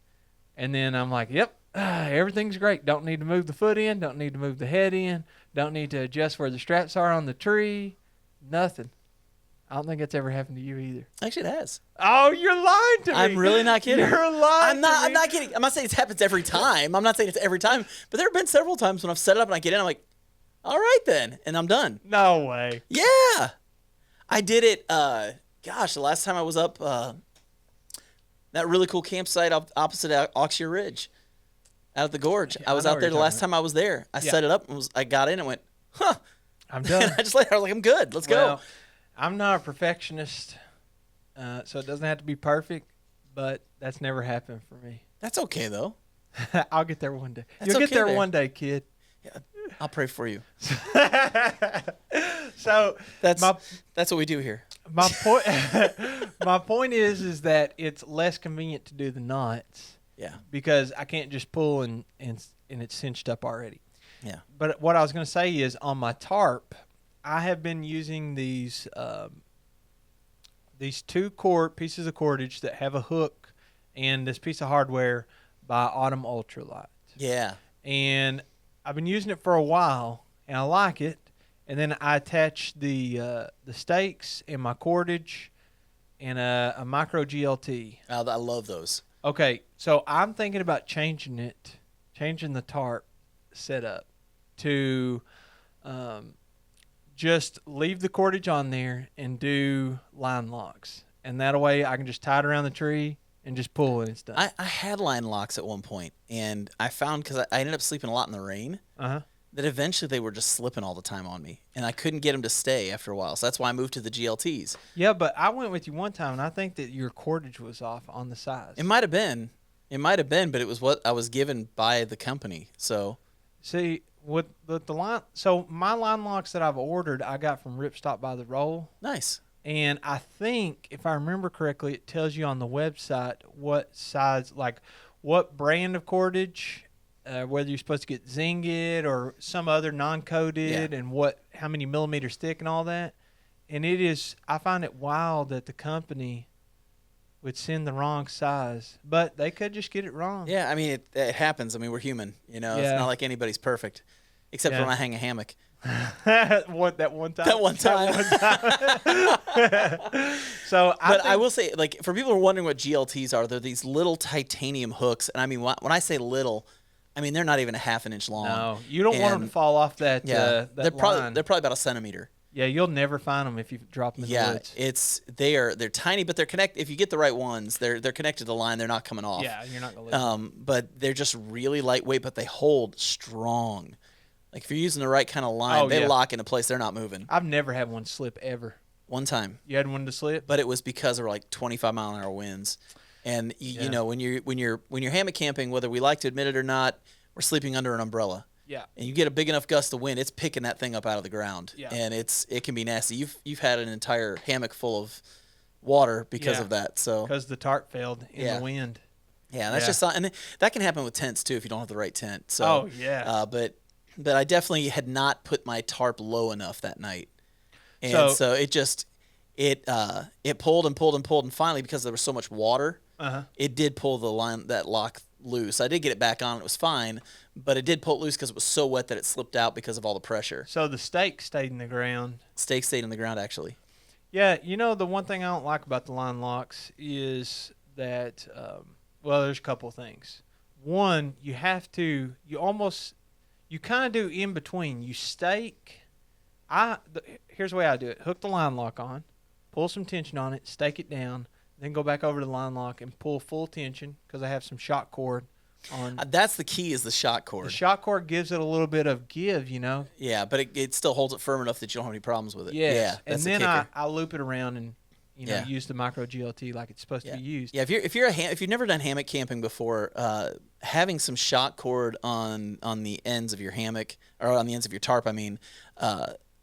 and then I'm like, yep, everything's great. Don't need to move the foot in. Don't need to move the head in. Don't need to adjust where the straps are on the tree. Nothing. I don't think that's ever happened to you either. Actually, it has. Oh, you're lying to me. I'm really not kidding. You're lying I'm not. to me. I'm not kidding. I'm not saying it happens every time. I'm not saying it's every time. But there have been several times when I've set it up and I get in. I'm like, all right then, and I'm done. No way. Yeah, I did it. Gosh, the last time I was up, that really cool campsite opposite Oxear Ridge, out at the gorge. Yeah, I was I know out what there you're the last talking time I was there. I Yeah. set it up and I got in and went, huh. I'm done. And I just laid there. I was like, I'm good. Let's Well, go. I'm not a perfectionist, so it doesn't have to be perfect, but that's never happened for me. That's okay though. I'll get there one day. That's You'll get okay there there. one day, kid. I'll pray for you. So That's my what we do here. my point my point is that it's less convenient to do the knots Yeah. because I can't just pull and it's cinched up already. Yeah. But what I was going to say is on my tarp, I have been using these 2 pieces of cordage that have a hook and this piece of hardware by Autumn Ultralight. Yeah. And I've been using it for a while and I like it. And then I attach the stakes and my cordage and a micro GLT. I love those. Okay, so I'm thinking about changing the tarp setup to just leave the cordage on there and do line locks. And that way I can just tie it around the tree and just pull and it's done. I had line locks at one point, and I found, because I ended up sleeping a lot in the rain, that eventually they were just slipping all the time on me, and I couldn't get them to stay after a while. So that's why I moved to the GLTs. Yeah, but I went with you one time, and I think that your cordage was off on the size. It might have been. It might have been, but it was what I was given by the company. So, see, with the line, so my line locks that I've ordered, I got from Ripstop by the Roll. nice. And I think, if I remember correctly, it tells you on the website what size, like what brand of cordage, whether you're supposed to get Zingit or some other non-coated, and how many millimeters thick and all that. And I find it wild that the company would send the wrong size, but they could just get it wrong. Yeah, I mean, it happens. I mean, we're human. It's not like anybody's perfect, except when I hang a hammock. What, that one time? That one time. So, I will say, like, for people who are wondering what GLTs are, they're these little titanium hooks. And I mean, when I say little, I mean they're not even a half an inch long. No, you don't want them to fall off that. Yeah, they're probably about a centimeter. Yeah, you'll never find them if you drop them in the woods. They're tiny, but they're connected. If you get the right ones, they're connected to the line. They're not coming off. Yeah, you're not gonna lose them. But they're just really lightweight, but they hold strong. Like if you're using the right kind of line, they lock into place. They're not moving. I've never had one slip ever. One time. You had one to slip? But it was because there were like 25-mile-an-hour winds. And you know, when you're hammock camping, whether we like to admit it or not, we're sleeping under an umbrella. Yeah. And you get a big enough gust of wind, it's picking that thing up out of the ground. Yeah. And it can be nasty. You've had an entire hammock full of water because of that. So because the tarp failed in the wind. Yeah, that's just, and that can happen with tents too if you don't have the right tent. So but I definitely had not put my tarp low enough that night. And so it just it pulled and pulled and pulled, and finally, because there was so much water, it did pull that lock loose. I did get it back on, it was fine, but it did pull it loose because it was so wet that it slipped out because of all the pressure. So the stake stayed in the ground. Stake stayed in the ground, actually. Yeah, the one thing I don't like about the line locks is that, there's a couple of things. One, you kind of do in between. You stake. Here's the way I do it. Hook the line lock on, pull some tension on it, stake it down, then go back over to the line lock and pull full tension because I have some shock cord on. That's the key, is the shock cord. The shock cord gives it a little bit of give, Yeah, but it still holds it firm enough that you don't have any problems with it. Yes. Yeah, that's and then I loop it around and use the micro GLT like it's supposed to be used. Yeah, if you've never done hammock camping before, having some shock cord on the ends of your hammock, or on the ends of your tarp, I mean,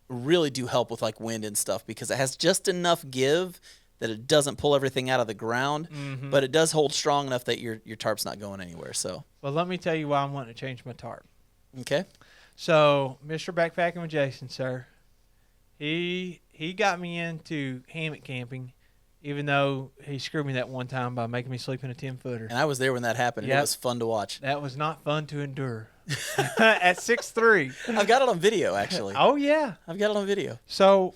really do help with like wind and stuff, because it has just enough give that it doesn't pull everything out of the ground, but it does hold strong enough that your tarp's not going anywhere. So, well, let me tell you why I'm wanting to change my tarp. Okay. So, Mr. Backpacking with Jason, sir, he got me into hammock camping, even though he screwed me that one time by making me sleep in a 10-footer. And I was there when that happened. Yep. It was fun to watch. That was not fun to endure. At 6'3". I've got it on video, actually. Oh, yeah. I've got it on video. So,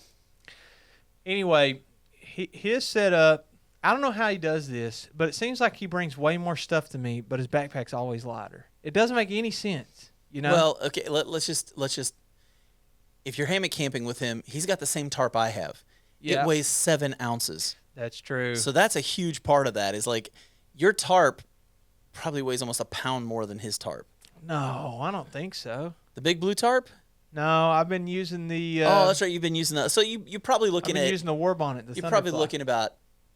anyway, his setup, I don't know how he does this, but it seems like he brings way more stuff to me, but his backpack's always lighter. It doesn't make any sense, Well, okay, let's just if you're hammock camping with him, he's got the same tarp I have. Yeah. It weighs 7 ounces. That's true. So that's a huge part of that, is like your tarp probably weighs almost a pound more than his tarp. No, I don't think so. The big blue tarp? No, I've been using the. Oh, that's right. You've been using that. So you're probably looking at using the War Bonnet. You're probably looking about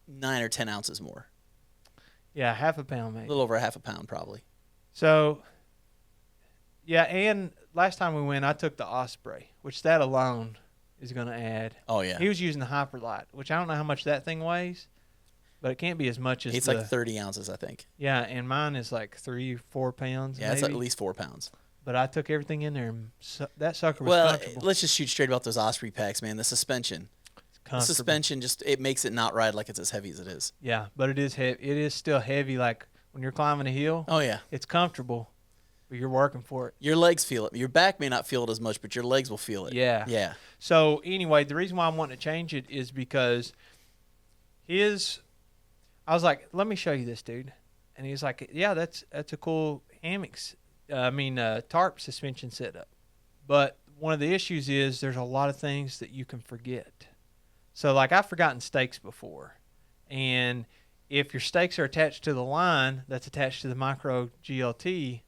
9 or 10 ounces more. Yeah, half a pound, maybe. A little over half a pound, probably. So, yeah, and last time we went, I took the Osprey, which that alone is going to add. Oh yeah. He was using the Hyperlight, which I don't know how much that thing weighs, but it can't be as much as. It's like 30 ounces, I think. Yeah, and mine is like 3-4 pounds. Yeah, maybe. it's at least 4 pounds. But I took everything in there, and that sucker was comfortable. Let's just shoot straight about those Osprey packs, man. The suspension. The suspension it makes it not ride like it's as heavy as it is. Yeah, but it is heavy. It is still heavy, like when you're climbing a hill. Oh yeah. It's comfortable, but you're working for it. Your legs feel it. Your back may not feel it as much, but your legs will feel it. Yeah. Yeah. So anyway, the reason why I'm wanting to change it is because I was like, let me show you this, dude. And he's like, yeah, that's a cool tarp suspension setup. But one of the issues is there's a lot of things that you can forget. So like I've forgotten stakes before, and if your stakes are attached to the line that's attached to the micro GLT,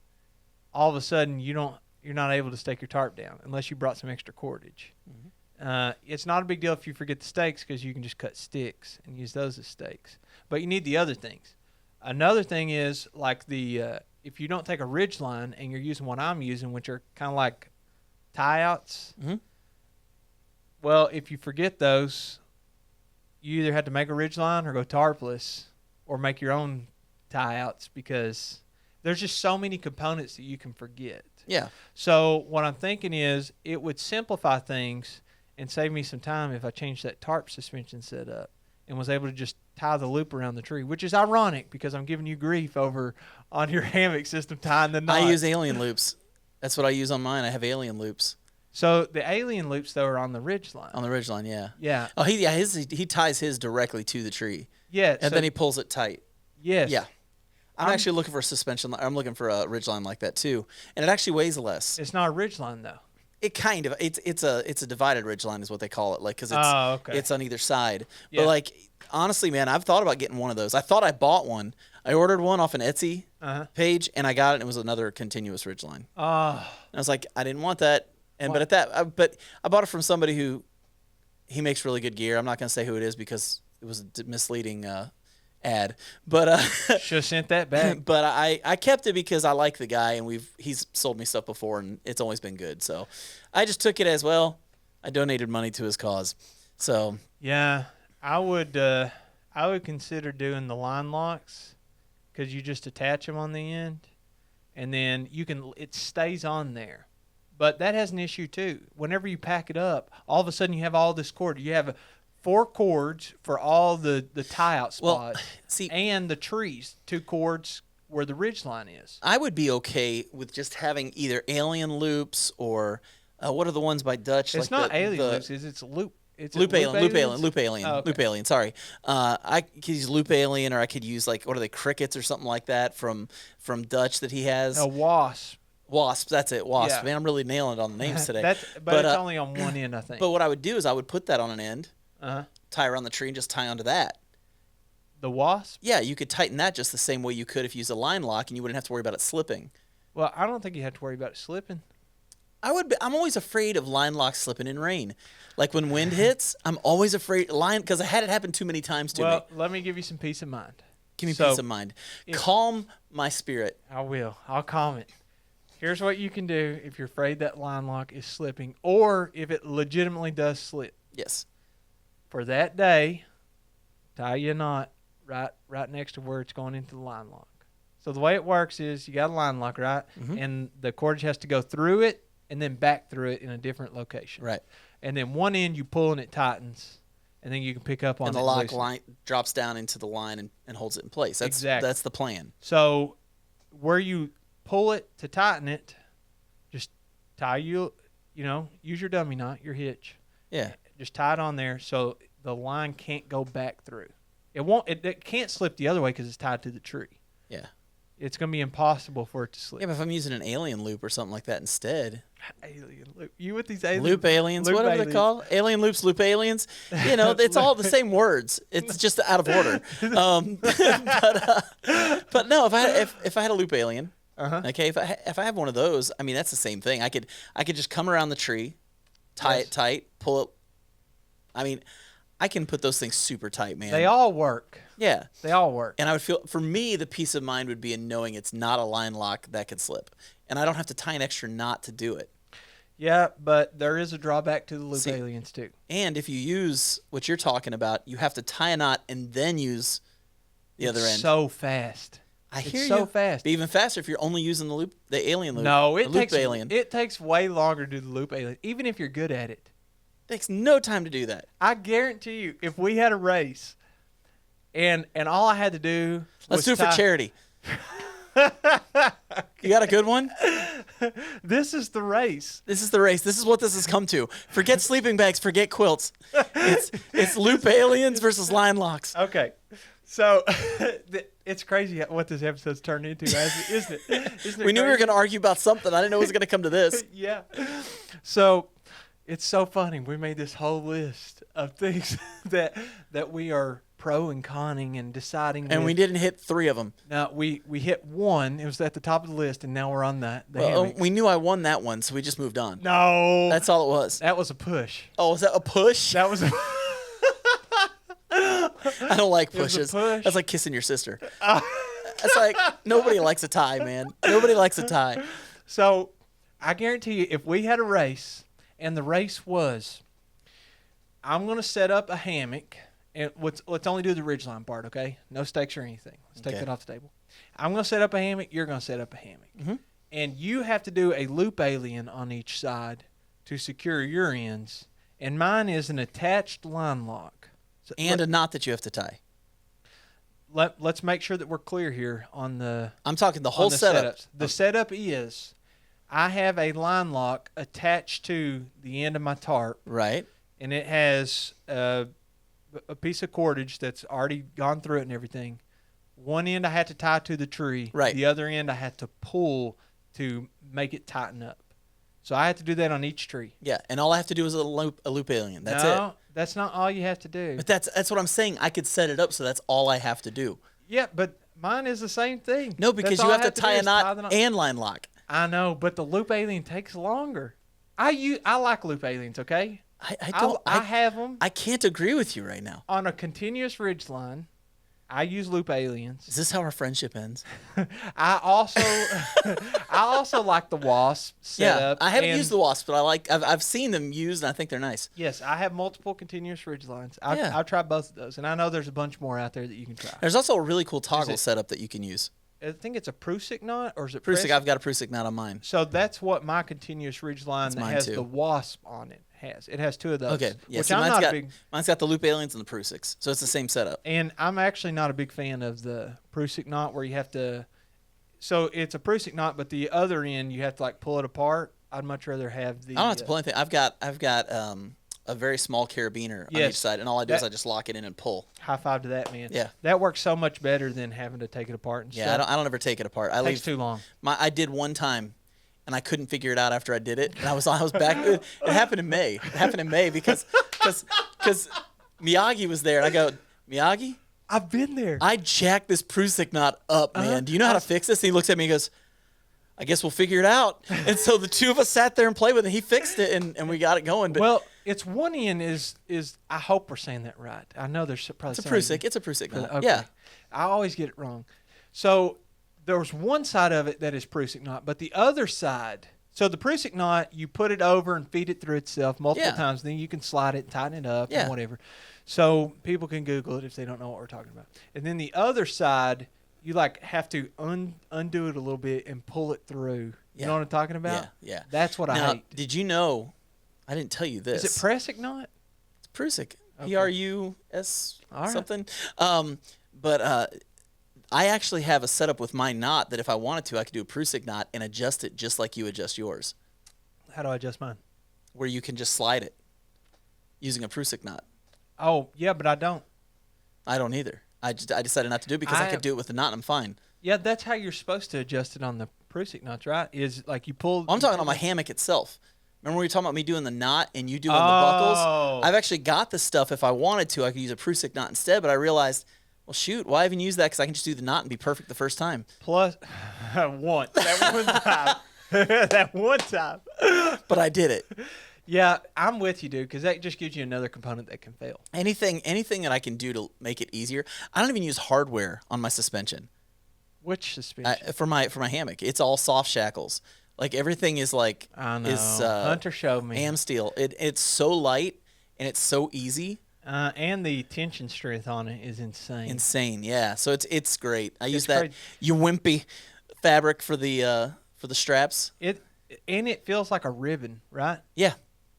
all of a sudden you're not able to stake your tarp down unless you brought some extra cordage. It's not a big deal if you forget the stakes because you can just cut sticks and use those as stakes. But you need the other things. Another thing is like if you don't take a ridgeline and you're using what I'm using, which are kind of like tie-outs, well, if you forget those, you either have to make a ridgeline or go tarpless or make your own tie-outs because there's just so many components that you can forget. Yeah. So what I'm thinking is it would simplify things and save me some time if I changed that tarp suspension setup and was able to just tie the loop around the tree, which is ironic because I'm giving you grief over on your hammock system tying the knot. I use alien loops. That's what I use on mine. I have alien loops. So the alien loops, though, are on the ridgeline. On the ridgeline, yeah. Yeah. Oh, he ties his directly to the tree. Yeah. And then he pulls it tight. Yes. Yeah. I'm actually looking for a suspension. I'm looking for a ridgeline like that too, and it actually weighs less. It's not a ridgeline though. It kind of it's a divided ridgeline is what they call it, like because it's on either side. Yeah. But like honestly, man, I've thought about getting one of those. I thought I bought one. I ordered one off an Etsy page, and I got it. And it was another continuous ridgeline. And I was like, I didn't want that. And but I bought it from somebody who he makes really good gear. I'm not gonna say who it is because it was a misleading ad, but should have sent that back. But I kept it because I like the guy, and he's sold me stuff before, and it's always been good. So I just took it as well. I donated money to his cause. So yeah, I would consider doing the line locks because you just attach them on the end, and then it stays on there. But that has an issue too. Whenever you pack it up, all of a sudden you have all this cord. You have 4 cords for all the tie-out spots, and the trees, 2 cords where the ridge line is. I would be okay with just having either alien loops or what are the ones by Dutch? It's like not alien loops. It's loop. It's loop alien. Oh, okay. Loop alien. Sorry, I could use loop alien, or I could use like what are they, crickets or something like that from Dutch that he has. A wasp. Wasp, that's it. Wasp. Yeah. Man, I'm really nailing it on the names today. but it's only on one end, I think. But what I would do is I would put that on an end. Tie around the tree and just tie onto that. The wasp? Yeah, you could tighten that just the same way you could if you use a line lock, and you wouldn't have to worry about it slipping. Well, I don't think you have to worry about it slipping. I'm always afraid of line locks slipping in rain. Like when wind hits, I'm always afraid because I had it happen too many times to me. Well, let me give you some peace of mind. Give me peace of mind. Calm my spirit. I will. I'll calm it. Here's what you can do if you're afraid that line lock is slipping, or if it legitimately does slip. Yes. For that day, tie you a knot right next to where it's going into the line lock. So the way it works is you got a line lock, right? And the cordage has to go through it and then back through it in a different location. Right. And then one end you pull and it tightens, and then you can pick up on it. And the lock line drops down into the line and holds it in place. Exactly. That's the plan. So where you pull it to tighten it, just tie use your dummy knot, your hitch. Yeah. Just tie it on there so the line can't go back through. It can't slip the other way because it's tied to the tree. Yeah. It's going to be impossible for it to slip. Yeah, but if I'm using an alien loop or something like that instead. Alien loop. You with these aliens? Loop aliens, loop whatever aliens. they call alien loops, loop aliens. It's all the same words. It's just out of order. But no, if I had a loop alien, okay, if I have one of those, I mean that's the same thing. I could just come around the tree, tie it tight, pull it. I mean, I can put those things super tight, man. They all work. Yeah. They all work. And I would feel, for me, the peace of mind would be in knowing it's not a line lock that could slip. And I don't have to tie an extra knot to do it. Yeah, but there is a drawback to the loop aliens, too. And if you use what you're talking about, you have to tie a knot and then use the other end. So fast. I hear it's you. so fast. But even faster if you're only using the alien loop. No, it takes way longer to do the loop alien, even if you're good at it. Takes no time to do that. I guarantee you, if we had a race, and all I had to do Let's do it for charity. You got a good one? This is the race. This is the race. This is what this has come to. Forget sleeping bags. Forget quilts. It's loop aliens versus line locks. Okay. So it's crazy what this episode's turned into, isn't it? We knew we were going to argue about something. I didn't know it was going to come to this. Yeah. So It's so funny. We made this whole list of things that we are pro and conning and deciding. And we didn't hit 3 of them. No, we hit 1. It was at the top of the list, and now we're on the Well, hammocks. we knew I won that one, so we just moved on. No. That's all it was. That was a push. Oh, was that a push? That was a I don't like It was a pushes. push. That's like kissing your sister. That's like, nobody likes a tie, man. Nobody likes a tie. So, I guarantee you, if we had a race, and the race was, I'm going to set up a hammock, and let's only do the ridgeline part, okay? No stakes or anything. Let's take Okay. that off the table. I'm going to set up a hammock. You're going to set up a hammock. Mhm. And you have to do a loop alien on each side to secure your ends. And mine is an attached line lock. So And a knot that you have to tie. let's make sure that we're clear here on the I'm talking the whole on the setup. setups. The setup is I have a line lock attached to the end of my tarp, Right. and it has a piece of cordage that's already gone through it and everything. One end I had to tie to the tree. Right. The other end I had to pull to make it tighten up. So I had to do that on each tree. Yeah. And all I have to do is a loop alien. That's no, it. That's not all you have to do. But that's what I'm saying. I could set it up so that's all I have to do. Yeah, but mine is the same thing. No, because That's you all have I to tie do a is tie knot the knot. and line lock. I know, but the loop alien takes longer. I like loop aliens, okay? I have them I can't agree with you right now. on a continuous ridge line. I use loop aliens. Is this how our friendship ends? I also like the wasp setup. I haven't and used the wasp, but I've seen them used and I think they're nice. Yes, I have multiple continuous ridge lines. Yeah. I've tried both of those, and I know there's a bunch more out there that you can try. There's also a really cool toggle it- setup that you can use. I think it's a Prusik knot, or is it Prusik, Prusik? I've got a Prusik knot on mine. So that's what my continuous ridge line That's that mine has too. the wasp on it has. It has 2 of those. Okay, yeah. Which See, I'm not a big. mine's got the loop aliens and the Prusiks, so it's the same setup. And I'm actually not a big fan of the Prusik knot where you have to. So it's a Prusik knot, but the other end you have to like pull it apart. I'd much rather have the. I don't have to pull anything. I've got a very small carabiner on Yes, each side, and all I do is that- I just lock it in and pull. High five to that, man. Yeah. That works so much better than having to take it apart and Yeah, stuff. I don't ever take it apart. I It leave takes too long. I did one time, and I couldn't figure it out after I did it. And I was back. It happened in May. It happened in May because Miyagi was there, and I go, Miyagi, I've been there. I jacked this Prusik knot up, man. Do you know how to fix this? And he looks at me and goes, I guess we'll figure it out. And so the two of us sat there and played with it. He fixed it, and we got it going. But Well, it's one end is I hope we're saying that right. I know there's probably it's a saying- Prusik. It's a Prusik knot. Okay. Yeah. I always get it wrong. So there's one side of it that is Prusik knot, but the other side. So the Prusik knot, you put it over and feed it through itself multiple Yeah. times. Then you can slide it and tighten it up Yeah. and whatever. So people can Google it if they don't know what we're talking about. And then the other side, you like have to undo it a little bit and pull it through. You Yeah. know what I'm talking about? Yeah. That's what I Now, hate. did you know? I didn't tell you this. Is it Prusik knot? It's Prusik. Okay. Prus All right. something. But I actually have a setup with my knot that if I wanted to, I could do a Prusik knot and adjust it just like you adjust yours, How do I adjust mine? where you can just slide it using a Prusik knot. Oh, yeah, but I don't. I don't either. I decided not to do it because I could do it with the knot and I'm fine. Yeah, that's how you're supposed to adjust it on the Prusik knots, right? Is like you pull. I'm talking on my hammock itself. Remember we were talking about me doing the knot and you doing the Oh. buckles? I've actually got the stuff. If I wanted to, I could use a Prusik knot instead, but I realized, well, shoot, why even use that? Because I can just do the knot and be perfect the first time. Plus, once. That one time. That one time. But I did it. Yeah, I'm with you, dude, because that just gives you another component that can fail. Anything that I can do to make it easier. I don't even use hardware on my suspension. Which suspension? For my hammock. It's all soft shackles. Like everything is like I know. is Hunter showed me. am steel. It's so light and it's so easy. And the tension strength on it is insane. Insane, yeah. So it's great. I use It's that crazy. wimpy fabric for the straps. It feels like a ribbon, right? Yeah.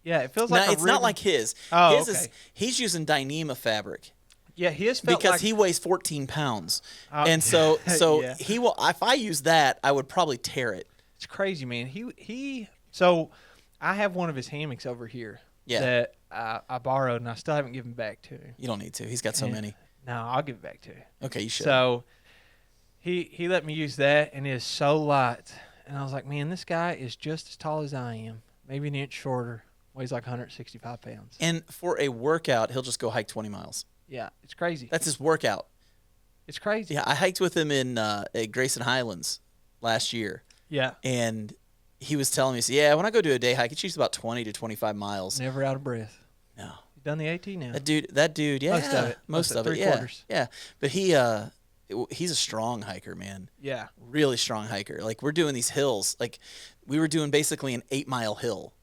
Yeah, it feels Now, like a it's ribbon. not like his. Oh, His okay. is he's using Dyneema fabric Yeah, his felt because like he weighs 14 pounds, Oh, and so yeah. he will. If I use that, I would probably tear it. It's crazy, man. So I have one of his hammocks over here Yeah. that I borrowed, and I still haven't given back to him. You don't need to. He's got so Yeah. many. No, I'll give it back to him. Okay, you should. So he let me use that, and it is so light. And I was like, man, this guy is just as tall as I am, maybe an inch shorter. Weighs like 165 pounds. And for a workout, he'll just go hike 20 miles. Yeah, it's crazy. That's his workout. It's crazy. Yeah, I hiked with him in at Grayson Highlands last year. Yeah. And he was telling me, so, yeah, when I go do a day hike, it's usually about 20 to 25 miles. Never out of breath. No. You've done the AT now. That dude, yeah. Most of it. Most of it, three yeah. quarters. Yeah. But he's a strong hiker, man. Yeah. Really strong hiker. Like, we're doing these hills. Like, we were doing basically an 8-mile hill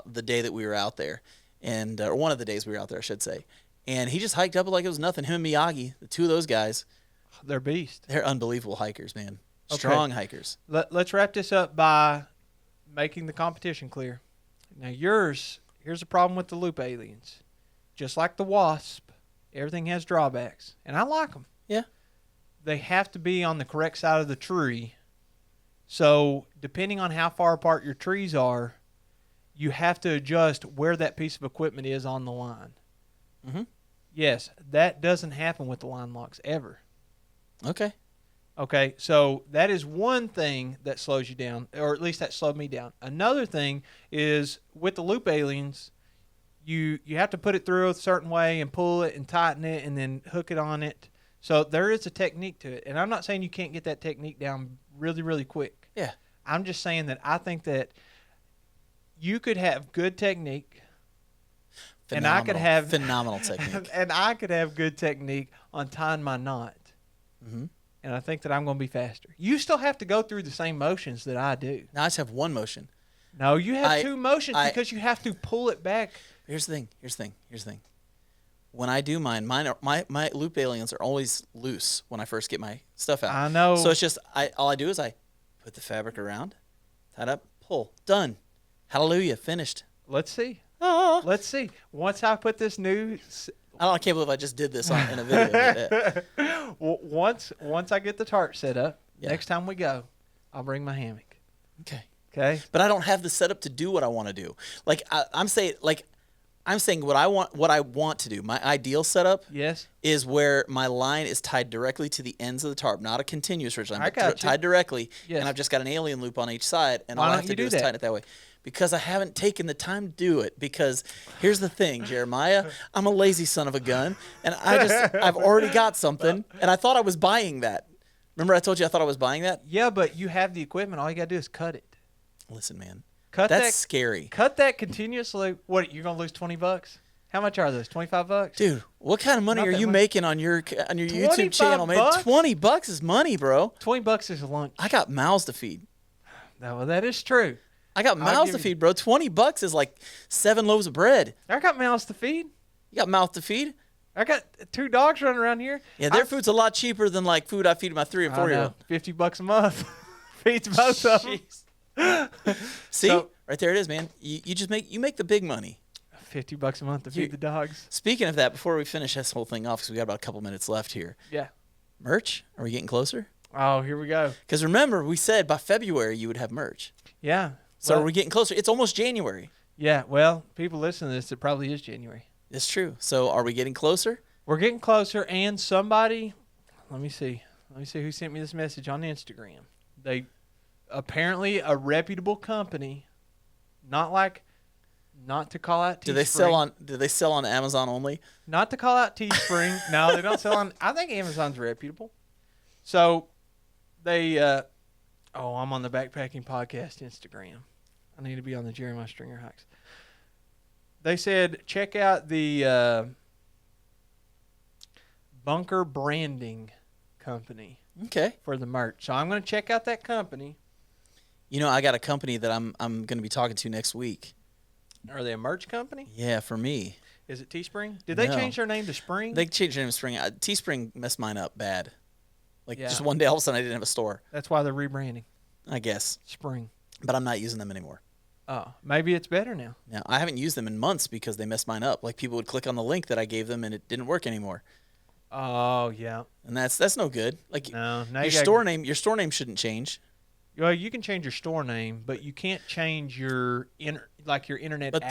the day that we were out there. And or one of the days we were out there, I should say. And he just hiked up it like it was nothing. Him and Miyagi, the two of those guys. They're beasts. They're unbelievable hikers, man. Strong hikers. Let's wrap this up by making the competition clear. Now, here's the problem with the loop aliens. Just like the wasp, everything has drawbacks. And I like them. Yeah. They have to be on the correct side of the tree. So, depending on how far apart your trees are, you have to adjust where that piece of equipment is on the line. Mm-hmm. Yes, that doesn't happen with the line locks ever. Okay. Okay, so that is one thing that slows you down, or at least that slowed me down. Another thing is with the loop aliens, you have to put it through a certain way and pull it and tighten it and then hook it on it. So there is a technique to it. And I'm not saying you can't get that technique down really, really quick. Yeah. I'm just saying that I think that you could have good technique. And I could have phenomenal technique. And I could have good technique on tying my knot. Mm-hmm. And I think that I'm going to be faster. You still have to go through the same motions that I do. Now I just have one motion. No, you have two motions because you have to pull it back. Here's the thing. When I do mine my loop aliens are always loose when I first get my stuff out. I know. So it's just all I do is I put the fabric around, tie it up, pull, done. Hallelujah, finished. Let's see. Ah. Let's see. Once I put this new... I can't believe I just did this in a video. Once I get the tarp set up, next time we go, I'll bring my hammock. Okay. But I don't have the setup to do what I want to do. Like I'm saying what I want to do. My ideal setup is where my line is tied directly to the ends of the tarp, not a continuous ridge line, but tied directly, and I've just got an alien loop on each side, and all I have to do is tighten it that way. Because I haven't taken the time to do it. Because here's the thing, Jeremiah, I'm a lazy son of a gun, and I've already got something, and I thought I was buying that. Remember I told you I thought I was buying that? Yeah, but you have the equipment. All you got to do is cut it. Listen, man. That's scary. Cut that continuously. What, you're going to lose $20? How much are those? $25? Dude, what kind of money are you making on your YouTube channel, man? $20 is money, bro. $20 is lunch. I got mouths to feed. No, well, that is true. I got mouths to feed, bro. $20 is like 7 loaves of bread. I got mouths to feed. You got mouth to feed? I got 2 dogs running around here. Yeah, their food's a lot cheaper than like food I feed my 3 or 4-year-old. $50 a month. Feeds both of them. See? Right there it is, man. You make the big money. $50 a month to feed the dogs. Speaking of that, before we finish this whole thing off, because we got about a couple minutes left here. Yeah. Merch? Are we getting closer? Oh, here we go. Because remember, we said by February you would have merch. Yeah. So are we getting closer? It's almost January. Yeah. Well, people listening to this, it probably is January. It's true. So are we getting closer? We're getting closer, and somebody, let me see who sent me this message on Instagram. They apparently a reputable company, not to call out Teespring. Do they sell on Amazon only? Not to call out Teespring. No, they don't sell on. I think Amazon's reputable. So they. I'm on the Backpacking Podcast Instagram. I need to be on the Jeremiah Stringer Hikes. They said check out the Bunker Branding Company. Okay. For the merch. So I'm going to check out that company. You know, I got a company that I'm going to be talking to next week. Are they a merch company? Yeah, for me. Is it Teespring? Did they change their name to Spring? They changed their name to Spring. Teespring messed mine up bad. Just one day, all of a sudden, I didn't have a store. That's why they're rebranding. I guess. Spring. But I'm not using them anymore. Oh, maybe it's better now. No, I haven't used them in months because they messed mine up. Like, people would click on the link that I gave them, and it didn't work anymore. Oh, yeah. And that's no good. Like, no, your store name shouldn't change. Well, you can change your store name, but you can't change your internet access.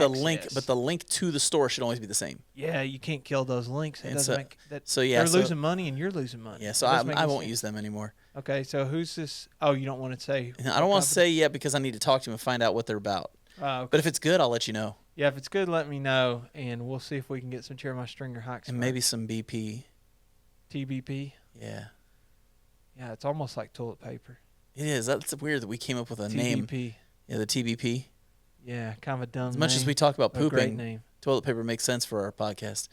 The link to the store should always be the same. Yeah, you can't kill those links. They're losing money and you're losing money. Yeah, so I won't use them anymore. Okay, so who's this? Oh, you don't want to say? I don't want to say yet because I need to talk to them and find out what they're about. Okay. But if it's good, I'll let you know. Yeah, if it's good, let me know, and we'll see if we can get some Jeremiah Stringer hikes. And maybe some BP. TBP. Yeah. Yeah, it's almost like toilet paper. It is. That's weird that we came up with a name. TBP. Yeah, the TBP. Yeah, kind of a dumb As much name, as we talk about but a great pooping, name. toilet paper makes sense for our podcast.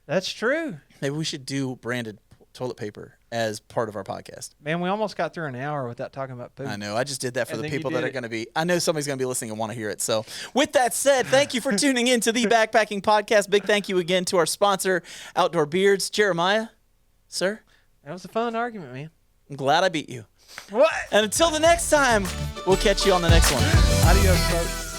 That's true. Maybe we should do branded toilet paper as part of our podcast. Man, we almost got through an hour without talking about poop. I know. I just did that for And the then you people that did are it. going to be. I know somebody's going to be listening and want to hear it. So, with that said, thank you for tuning in to the Backpacking Podcast. Big thank you again to our sponsor, Outdoor Beards. Jeremiah, sir, That was a fun argument, man. I'm glad I beat you. What? And until the next time, we'll catch you on the next one. Adios, folks.